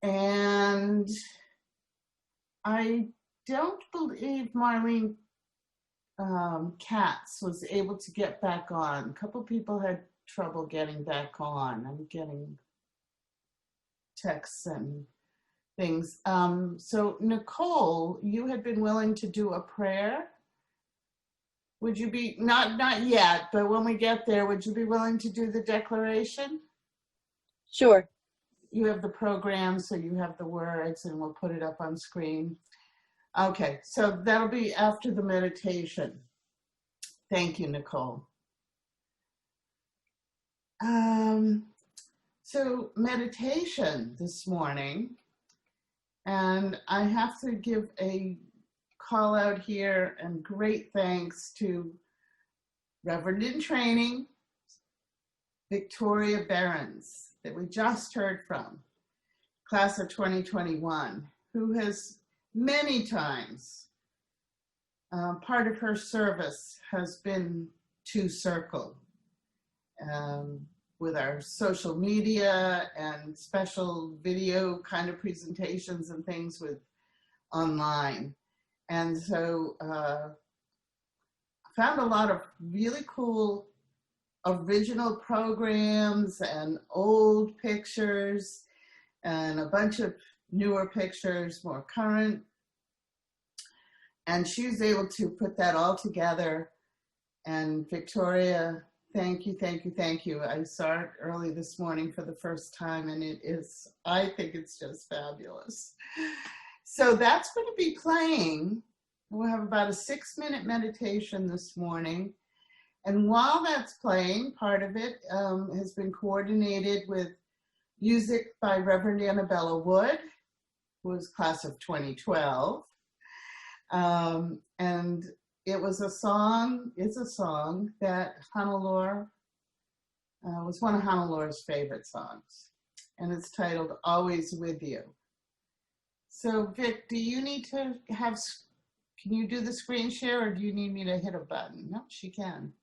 And I don't believe Marlene Katz was able to get back on. A couple people had trouble getting back on. I'm getting texts and things. So Nicole, you had been willing to do a prayer. Would you be, not yet, but when we get there, would you be willing to do the declaration? Sure. You have the program, so you have the words, and we'll put it up on screen. Okay, so that'll be after the meditation. Thank you, Nicole. So meditation this morning, and I have to give a call out here and great thanks to Reverend in Training, Victoria Behrens, that we just heard from, class of 2021, who has many times, part of her service has been to Circle with our social media and special video kind of presentations and things with online. And so I found a lot of really cool original programs and old pictures and a bunch of newer pictures, more current. And she was able to put that all together. And Victoria, thank you, thank you, thank you. I saw it early this morning for the first time, and it is, I think it's just fabulous. So that's going to be playing. We'll have about a 6-minute meditation this morning. And while that's playing, part of it has been coordinated with music by Reverend Annabella Wood, who was class of 2012. And it was a song, it's a song that Hannelore was one of Hannellore's favorite songs. And it's titled Always With You. So Vic, do you need to have, can you do the screen share, or do you need me to hit a button? No, she can.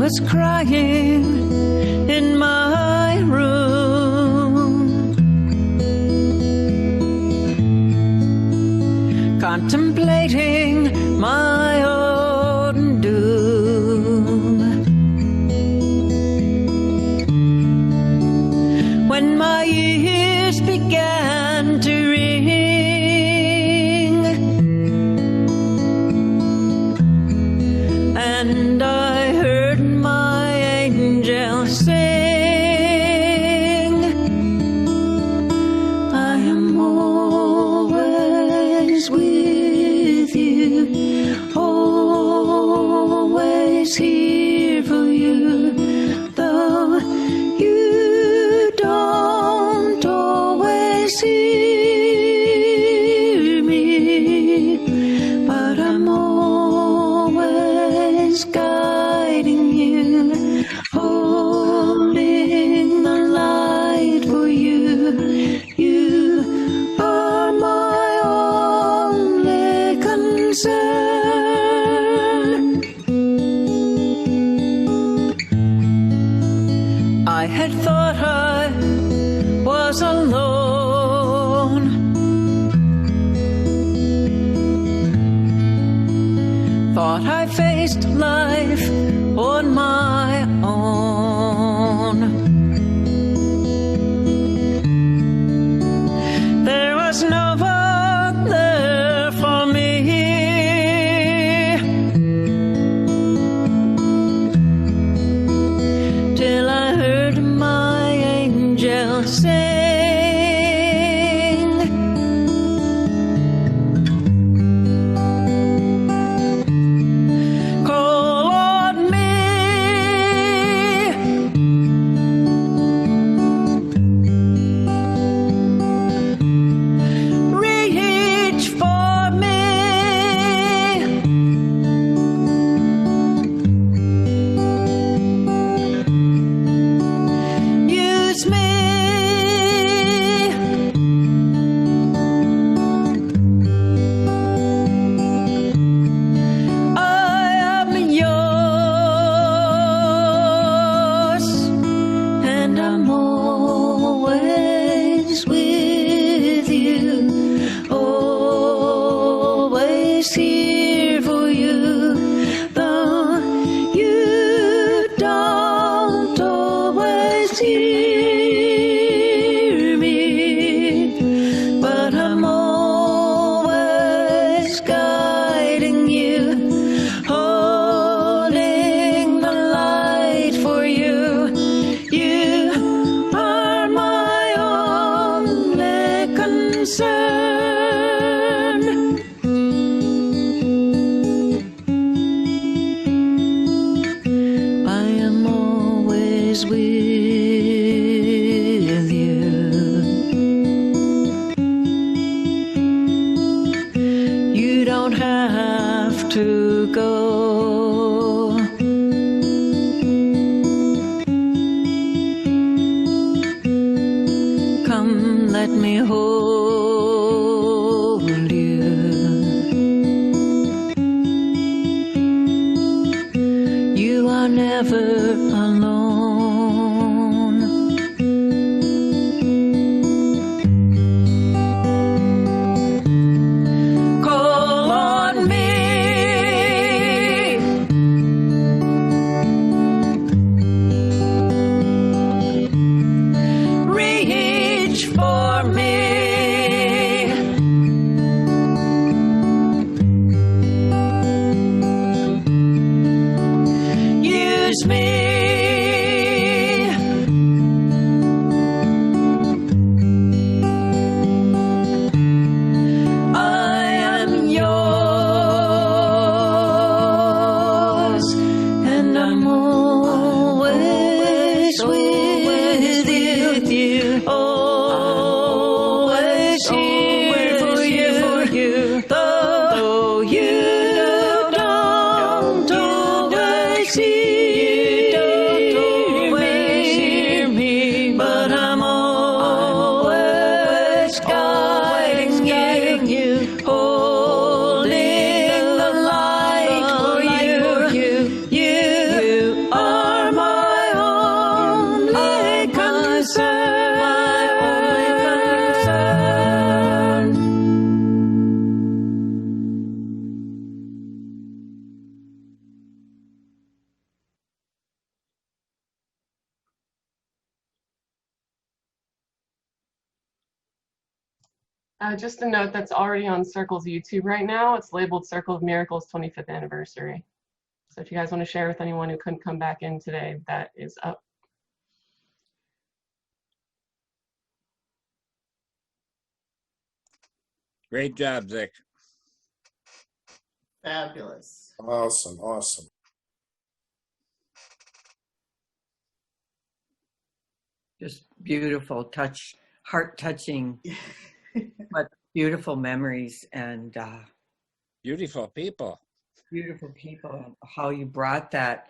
was crying in my room, contemplating my own doom. When my ears began to ring, and I heard my angel sing, I am always with you, always here for you, though you don't always hear me, but I'm always guiding you, holding the light for you. You are my only concern. I had thought I was alone, thought I faced life on my own. There was no one there for me, till I heard my angel sing, call on me, reach for me, use me. I am yours, and I'm always with you, always here for you, though you don't always hear me, but I'm always guiding you, holding the light for you. You are my only concern. I am always with you. You don't have to go. Come, let me hold you. You are never alone. Call on me, reach for me, use me. Just a note that's already on Circle's YouTube right now. It's labeled Circle of Miracles 25th Anniversary. So if you guys want to share with anyone who couldn't come back in today, that is up. Great job, Zick. Fabulous. Awesome, awesome. Just beautiful, heart-touching, but beautiful memories and beautiful people. Beautiful people. How you brought that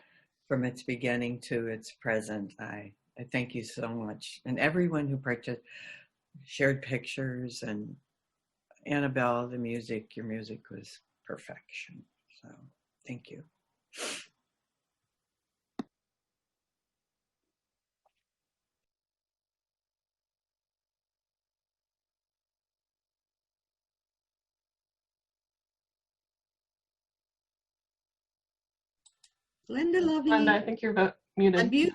from its beginning to its present. I thank you so much, and everyone who shared pictures, and Annabelle, your music was perfection. So thank you. Linda, lovey. Linda, I think you're muted. Unmute.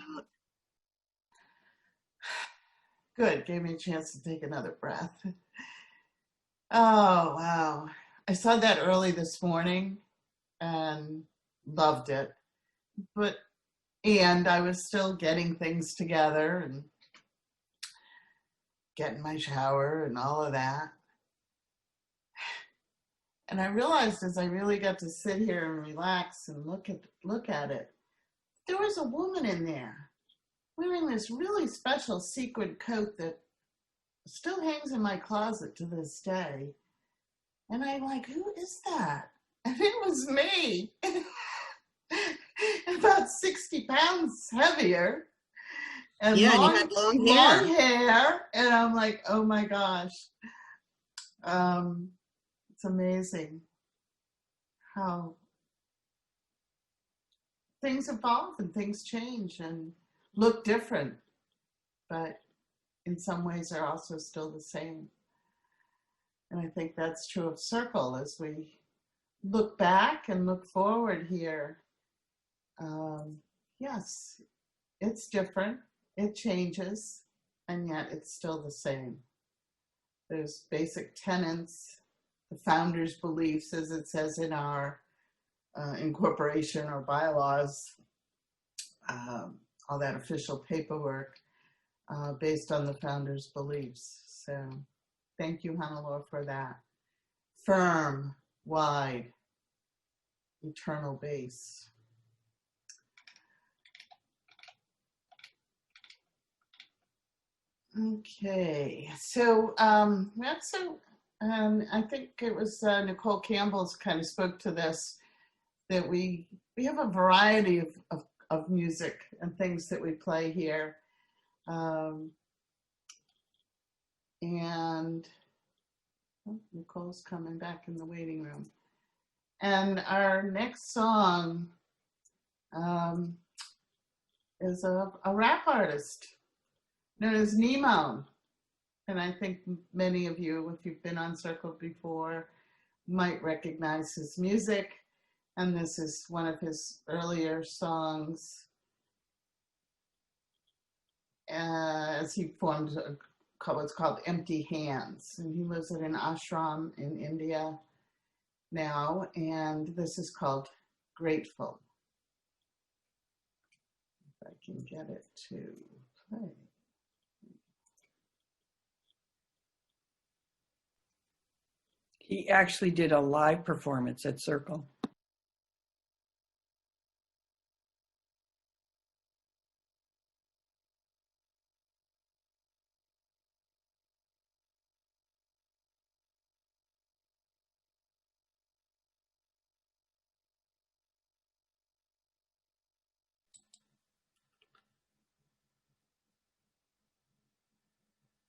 Good, gave me a chance to take another breath. Oh, wow. I saw that early this morning and loved it. And I was still getting things together and getting my shower and all of that. And I realized as I really got to sit here and relax and look at it, there was a woman in there wearing this really special sequin coat that still hangs in my closet to this day. And I'm like, who is that? And it was me. About 60 pounds heavier. And yeah, and you had long hair. Long hair. And I'm like, oh my gosh. It's amazing how things evolve and things change and look different, but in some ways are also still the same. And I think that's true of Circle as we look back and look forward here. Yes, it's different, it changes, and yet it's still the same. There's basic tenets, the founders' beliefs, as it says in our incorporation or bylaws, all that official paperwork based on the founders' beliefs. So thank you, Hannelore, for that. Firm, wide, eternal base. Okay, so I think it was Nicole Campbell's kind of spoke to this, that we have a variety of music and things that we play here. And Nicole's coming back in the waiting room. And our next song is a rap artist known as Nemo. And I think many of you, if you've been on Circle before, might recognize his music. And this is one of his earlier songs as he formed what's called Empty Hands. And he lives at an ashram in India now. And this is called Grateful. If I can get it to play. He actually did a live performance at Circle.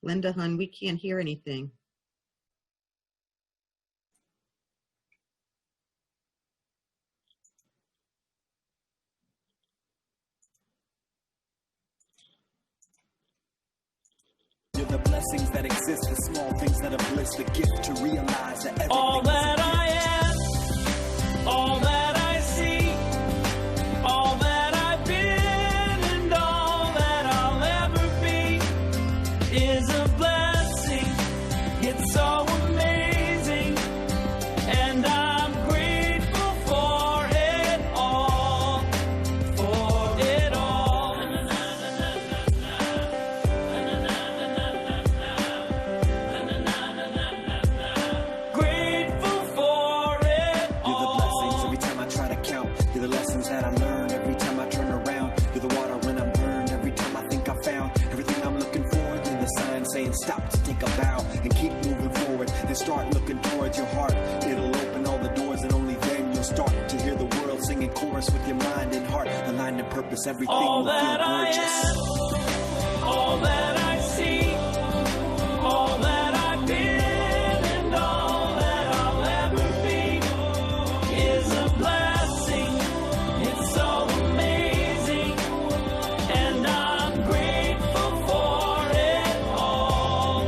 Linda, hon, we can't hear anything. The blessings that exist, the small things that are bliss, the gift to realize that all that I am, all that I see, all that I've been, and all that I'll ever be is a blessing. It's so and keep moving forward. Then start looking towards your heart. It'll open all the doors, and only then you'll start to hear the world singing chorus with your mind and heart. Aligned in purpose, everything All will that feel I gorgeous. am, all that I see, all that I've been, and all that I'll ever be is a blessing. It's so amazing, and I'm grateful for it all.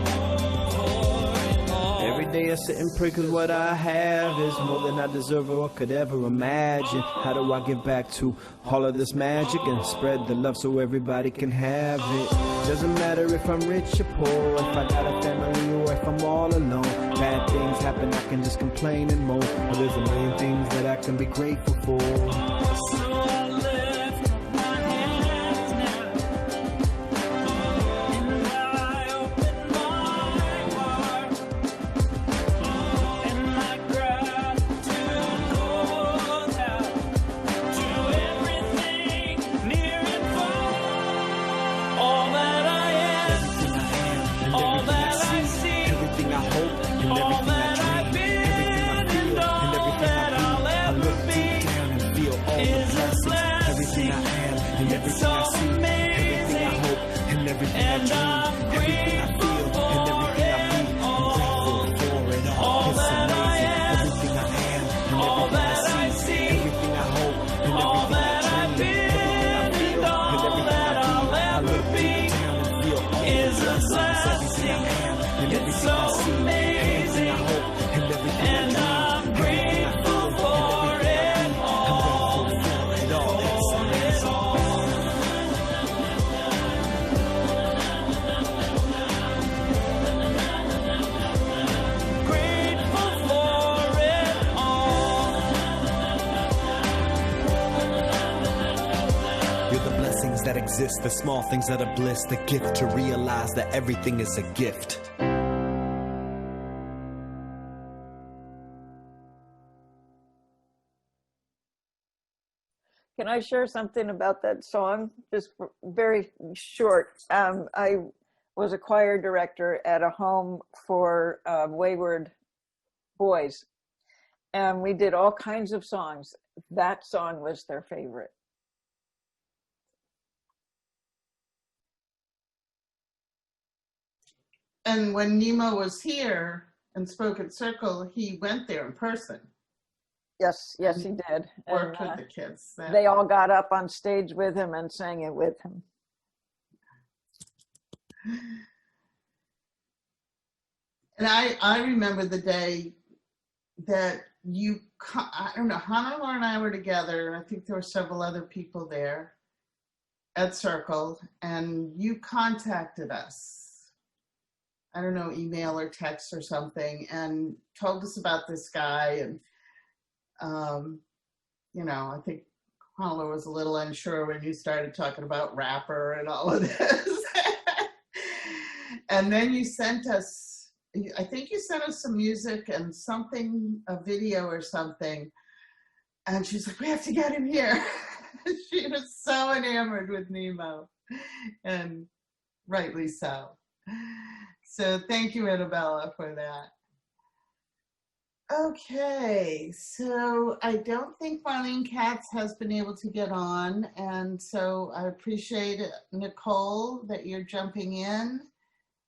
Every day I sit and pray cause what I have is more than I deserve or could ever imagine. How do I give back to all of this magic and spread the love so everybody can have it? Doesn't matter if I'm rich or poor, if I got a family or if I'm all alone. Bad things happen, I can just complain and moan. But there's a million things that I can be grateful for. So I lift my hands now, and I open my heart, and my gratitude goes out to everything near and far. All that I am, all that I see, Everything I hope and all everything that I I've dream, been, everything I feel and all and everything that I I'll be. I ever look be deep down and feel all the is a blessings. Everything I am and It's everything so I see, everything I hope and everything I and dream, I'm everything I feel and everything I be. I'm grateful for it all. All It's that I amazing. am, Everything I am and all everything that I I see, see, everything I hope and all everything that I I've dream, everything I been, feel and all and everything that I I'll be. I ever look be deep down and feel all the is a blessings. Everything I blessing. am and It's everything so I see, everything I amazing, hope and everything I and dream, I'm everything I grateful feel for and everything I it be. all. I'm grateful for it all. It's amazing. Grateful for it all. You're the blessings that exist, the small things that are bliss, the gift to realize that everything is a gift. Can I share something about that song? Just very short. I was a choir director at a home for wayward boys, and we did all kinds of songs. That song was their favorite. And when Nemo was here and spoke at Circle, he went there in person. Yes, yes, he did. Worked And, with the kids. they all got up on stage with him and sang it with him. And I remember the day that I don't know, Hannah and I were together, and I think there were several other people there at Circle, and you contacted us. I don't know, email or text or something, and told us about this guy. And, I think Hannah was a little unsure when you started talking about rapper and all of this. And then you sent us, I think you sent us some music and something, a video or something. And she's like, we have to get him here. She was so enamored with Nemo, and rightly so. So thank you, Annabella, for that. Okay, so I don't think Marlene Katz has been able to get on, and so I appreciate it, Nicole, that you're jumping in.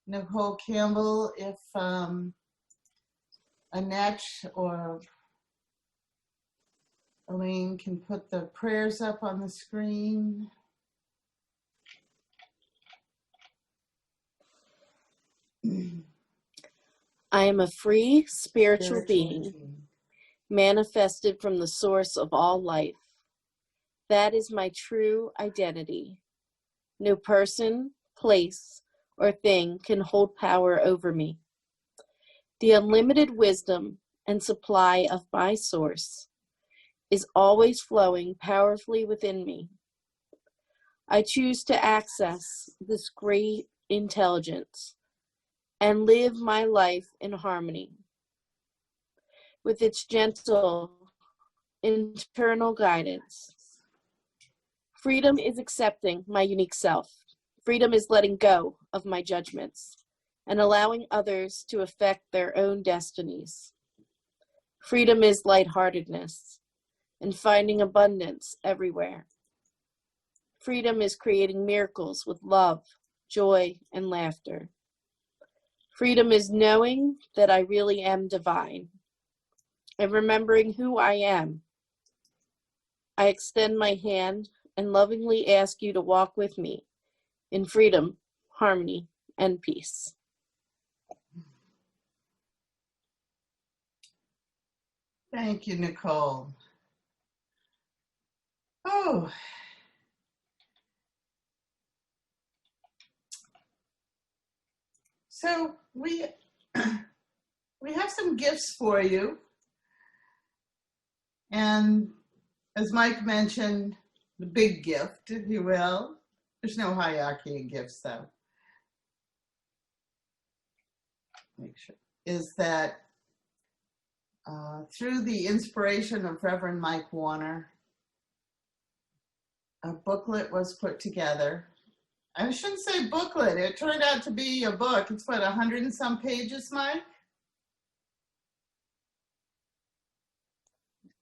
Nicole Campbell, if Annette or Elaine can put the prayers up on the screen. I am a free spiritual being, manifested from the source of all life. That is my true identity. No person, place, or thing can hold power over me. The unlimited wisdom and supply of my source is always flowing powerfully within me. I choose to access this great intelligence and live my life in harmony with its gentle internal guidance. Freedom is accepting my unique self. Freedom is letting go of my judgments. and allowing others to affect their own destinies. Freedom is lightheartedness and finding abundance everywhere. Freedom is creating miracles with love, joy, and laughter. Freedom is knowing that I really am divine and remembering who I am. I extend my hand and lovingly ask you to walk with me in freedom, harmony, and peace. Thank you, Nicole. Oh. So we have some gifts for you. And as Mike mentioned, the big gift, if you will, there's no hierarchy in gifts though. Make sure, is that through the inspiration of Reverend Mike Warner, a booklet was put together. I shouldn't say booklet, it turned out to be a book. It's what, 100 and some pages, Mike?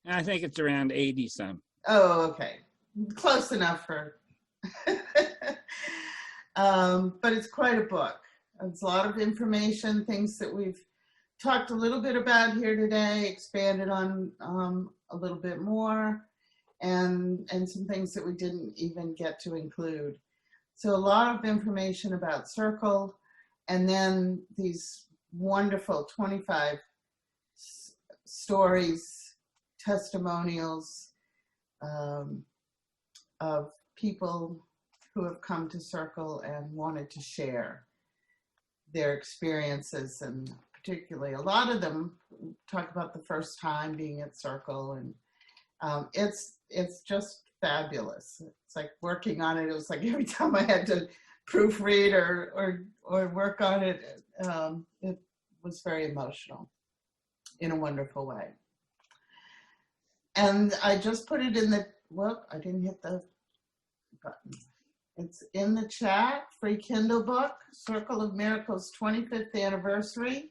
I think it's around 80 some. Oh, okay. Close enough for, but it's quite a book. It's a lot of information, things that we've talked a little bit about here today, expanded on a little bit more, and some things that we didn't even get to include. So a lot of information about Circle, and then these wonderful 25 stories, testimonials of people who have come to Circle and wanted to share their experiences, and particularly a lot of them talk about the first time being at Circle, and it's just fabulous. It's like working on it. It was like every time I had to proofread or work on it, it was very emotional in a wonderful way. And I just put it in the, well, I didn't hit the button. It's in the chat, free Kindle book, Circle of Miracles 25th anniversary.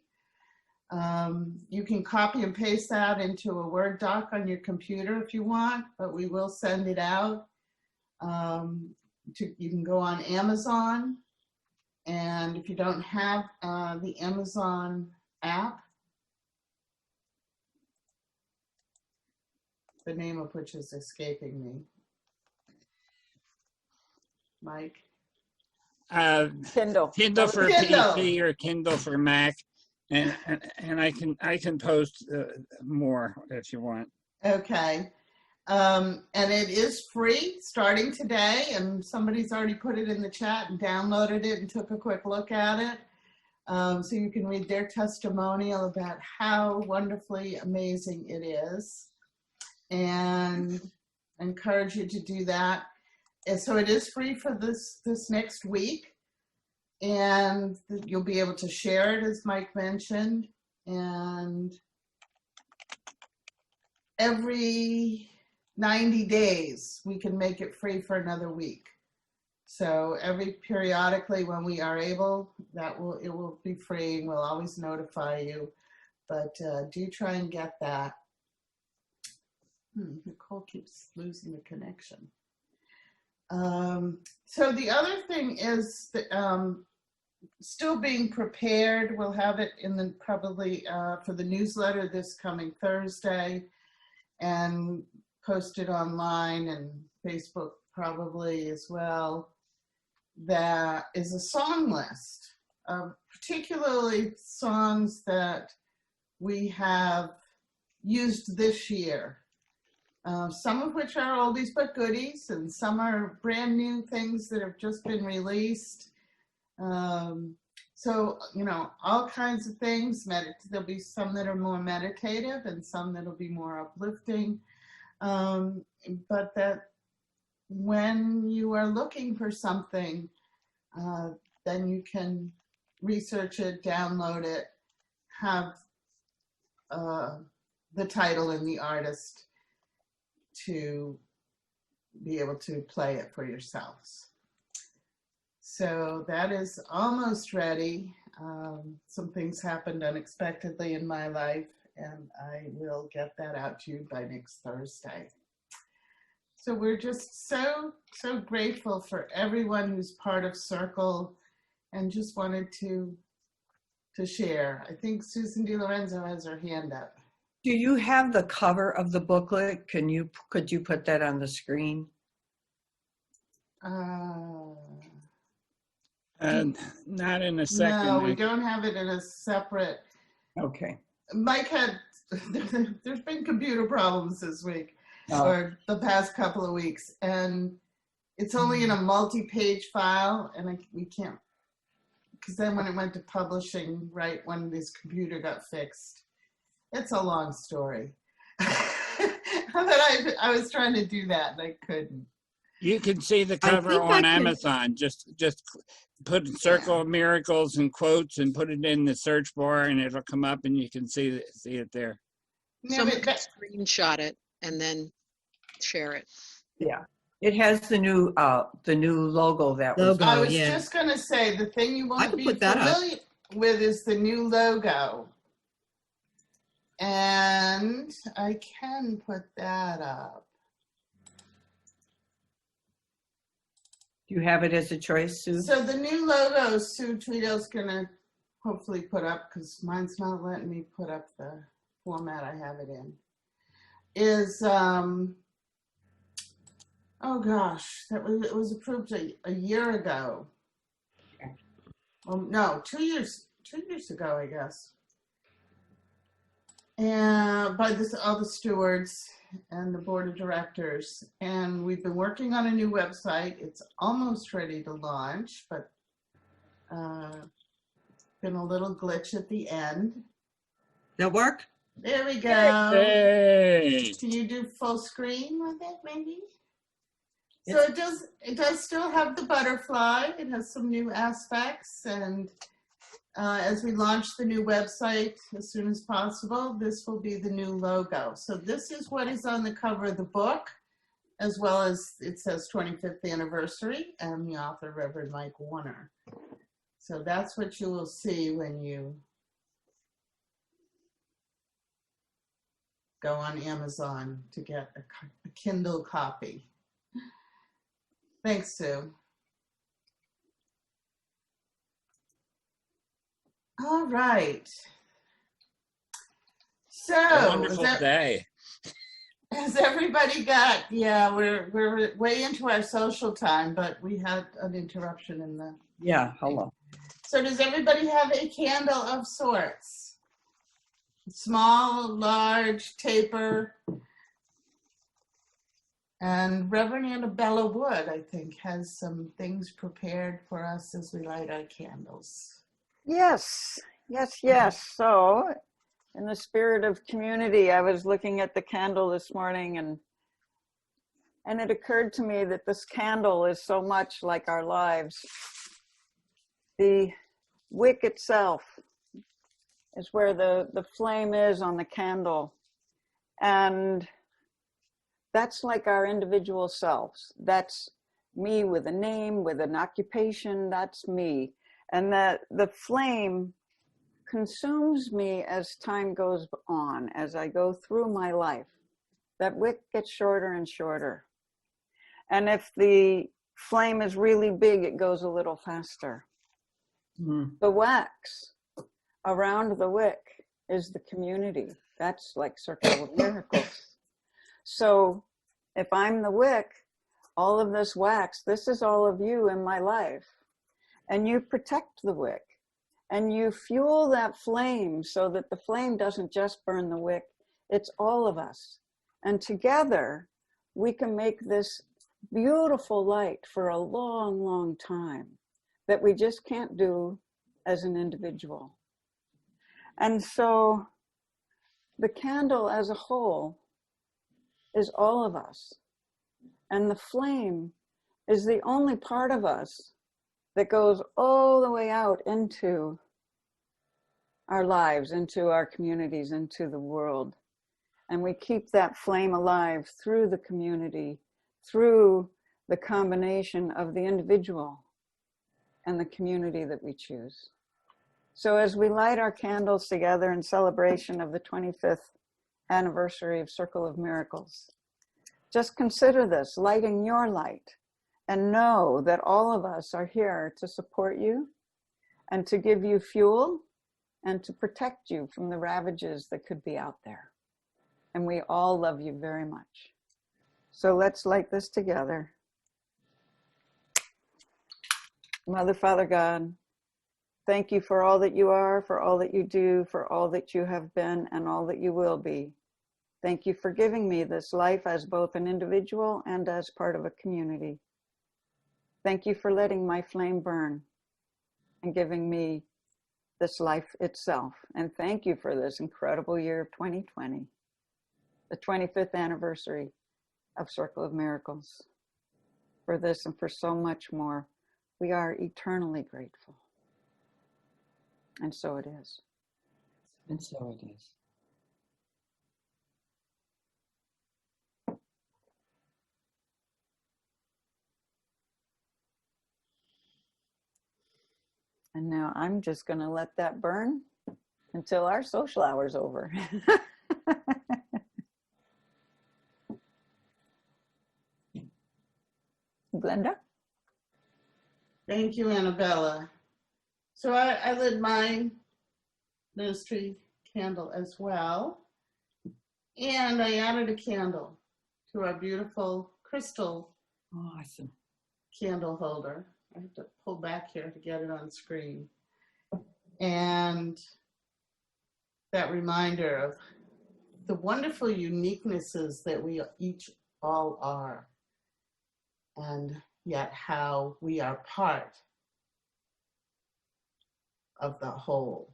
You can copy and paste that into a Word doc on your computer if you want, but we will send it out. You can go on Amazon, and if you don't have the Amazon app, the name of which is escaping me. Mike? Kindle. Kindle for Kindle. PC or Kindle for Mac. And I can post more if you want. Okay. And it is free starting today, and somebody's already put it in the chat and downloaded it and took a quick look at it. So you can read their testimonial about how wonderfully amazing it is, and I encourage you to do that. And so it is free for this next week, and you'll be able to share it, as Mike mentioned, and every 90 days we can make it free for another week. So periodically when we are able, it will be free, and we'll always notify you. But do try and get that. Nicole keeps losing the connection. So the other thing is that, still being prepared. We'll have it in the probably for the newsletter this coming Thursday, and posted online and Facebook probably as well. That is a song list of particularly songs that we have used this year. Some of which are oldies but goodies, and some are brand new things that have just been released. So, all kinds of things. There'll be some that are more meditative and some that'll be more uplifting. But that when you are looking for something, then you can research it, download it, have the title and the artist to be able to play it for yourselves. So that is almost ready. Some things happened unexpectedly in my life, and I will get that out to you by next Thursday. So we're just so grateful for everyone who's part of Circle, and just wanted to share. I think Susan DiLorenzo has her hand up. Do you have the cover of the booklet? Could you put that on the screen? And not in a second. No, we don't have it in a separate. Okay. Mike had, there's been computer problems this week, or the past couple of weeks, and it's only in a multi-page file, and we can't, because then when it went to publishing, right when this computer got fixed, it's a long story. But I was trying to do that, and I couldn't. You can see the cover on Amazon. Just put Circle of Miracles in quotes and put it in the search bar, and it'll come up, and you can see it there. Someone can screenshot it and then share it. Yeah, it has the new logo that was. I was just gonna say the thing you won't be familiar with is the new logo, and I can put that up. Do you have it as a choice, Sue? So the new logo Sue Tweedale's gonna hopefully put up, because mine's not letting me put up the format I have it in, is oh gosh, it was approved a year ago. No, 2 years ago, I guess. And by all the stewards and the board of directors, and we've been working on a new website. It's almost ready to launch, but been a little glitch at the end. That work? There we go. Hey. Can you do full screen with it, maybe? So it does still have the butterfly. It has some new aspects, and as we launch the new website as soon as possible, this will be the new logo. So this is what is on the cover of the book, as well as it says 25th anniversary and the author, Reverend Mike Warner. So that's what you will see when you go on Amazon to get a Kindle copy. Thanks, Sue. All right. So, A wonderful day. Has everybody got? Yeah, we're way into our social time, but we had an interruption in the. Yeah. Hello. So, does everybody have a candle of sorts? Small, large, taper. And Reverend Annabella Wood, I think, has some things prepared for us as we light our candles. Yes. So, in the spirit of community, I was looking at the candle this morning, and it occurred to me that this candle is so much like our lives. The wick itself is where the flame is on the candle, and that's like our individual selves. That's me with a name, with an occupation, that's me. And that the flame consumes me as time goes on, as I go through my life. That wick gets shorter and shorter. And if the flame is really big, it goes a little faster. Mm. The wax around the wick is the community. That's like Circle of Miracles. So if I'm the wick, all of this wax, this is all of you in my life. And you protect the wick. And you fuel that flame so that the flame doesn't just burn the wick, it's all of us. And together, we can make this beautiful light for a long, long time that we just can't do as an individual. And so the candle as a whole is all of us. And the flame is the only part of us that goes all the way out into our lives, into our communities, into the world. And we keep that flame alive through the community, through the combination of the individual and the community that we choose. So as we light our candles together in celebration of the 25th anniversary of Circle of Miracles, just consider this, lighting your light, and know that all of us are here to support you and to give you fuel and to protect you from the ravages that could be out there. And we all love you very much. So let's light this together. Mother, Father, God, thank you for all that you are, for all that you do, for all that you have been, and all that you will be. Thank you for giving me this life as both an individual and as part of a community. Thank you for letting my flame burn and giving me this life itself. And thank you for this incredible year of 2020, the 25th anniversary of Circle of Miracles. For this and for so much more, we are eternally grateful. And so it is. And so it is. And now I'm just going to let that burn until our social hour's over. Glenda? Thank you, Annabella. So I lit my ministry candle as well. And I added a candle to our beautiful crystal Awesome. candle holder. I have to pull back here to get it on screen. And that reminder of the wonderful uniquenesses that we each all are, and yet how we are part of the whole,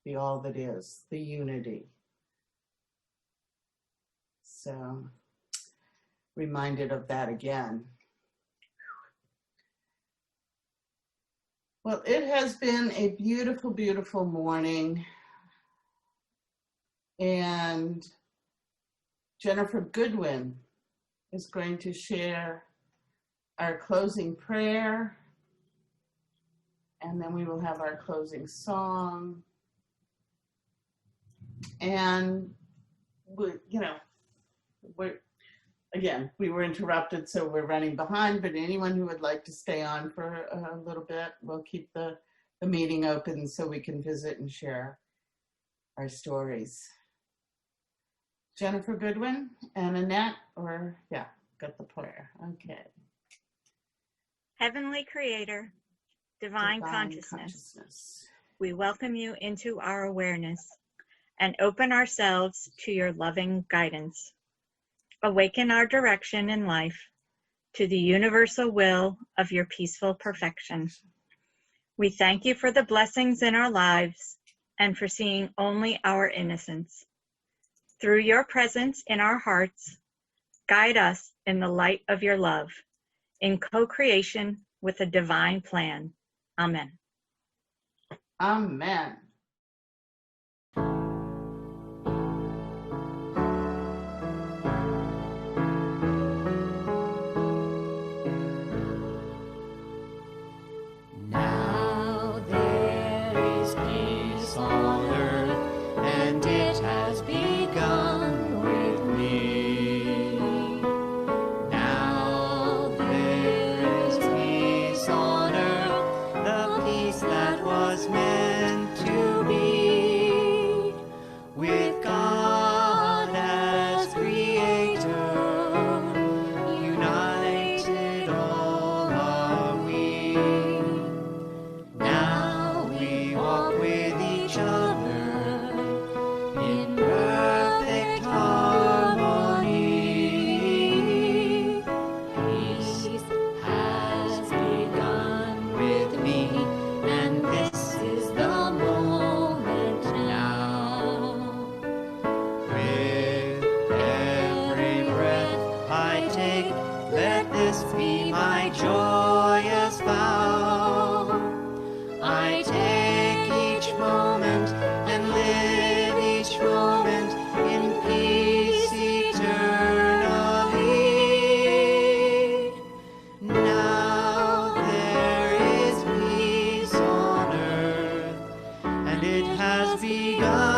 the all that is, the unity. So, reminded of that again. Well, it has been a beautiful, beautiful morning. And Jennifer Goodwin is going to share our closing prayer. And then we will have our closing song. And, we were interrupted, so we're running behind, but anyone who would like to stay on for a little bit, we'll keep the meeting open so we can visit and share our stories. Jennifer Goodwin and Annette, got the prayer. Okay. Heavenly Creator, Divine Consciousness, we welcome you into our awareness and open ourselves to your loving guidance. Awaken our direction in life to the universal will of your peaceful perfection. We thank you for the blessings in our lives and for seeing only our innocence. Through your presence in our hearts, guide us in the light of your love, in co-creation with a divine plan. Amen. Amen. Now there is peace on earth, and it has begun with me. Now there is peace on earth, the peace that was meant to be, with God as creator, united all are we. Now we walk with each other in perfect harmony. Peace has begun with me, and this is the moment now. With every breath I take, let this be my joyous vow. I take each moment and live each moment in peace eternally. Now there is peace. has begun.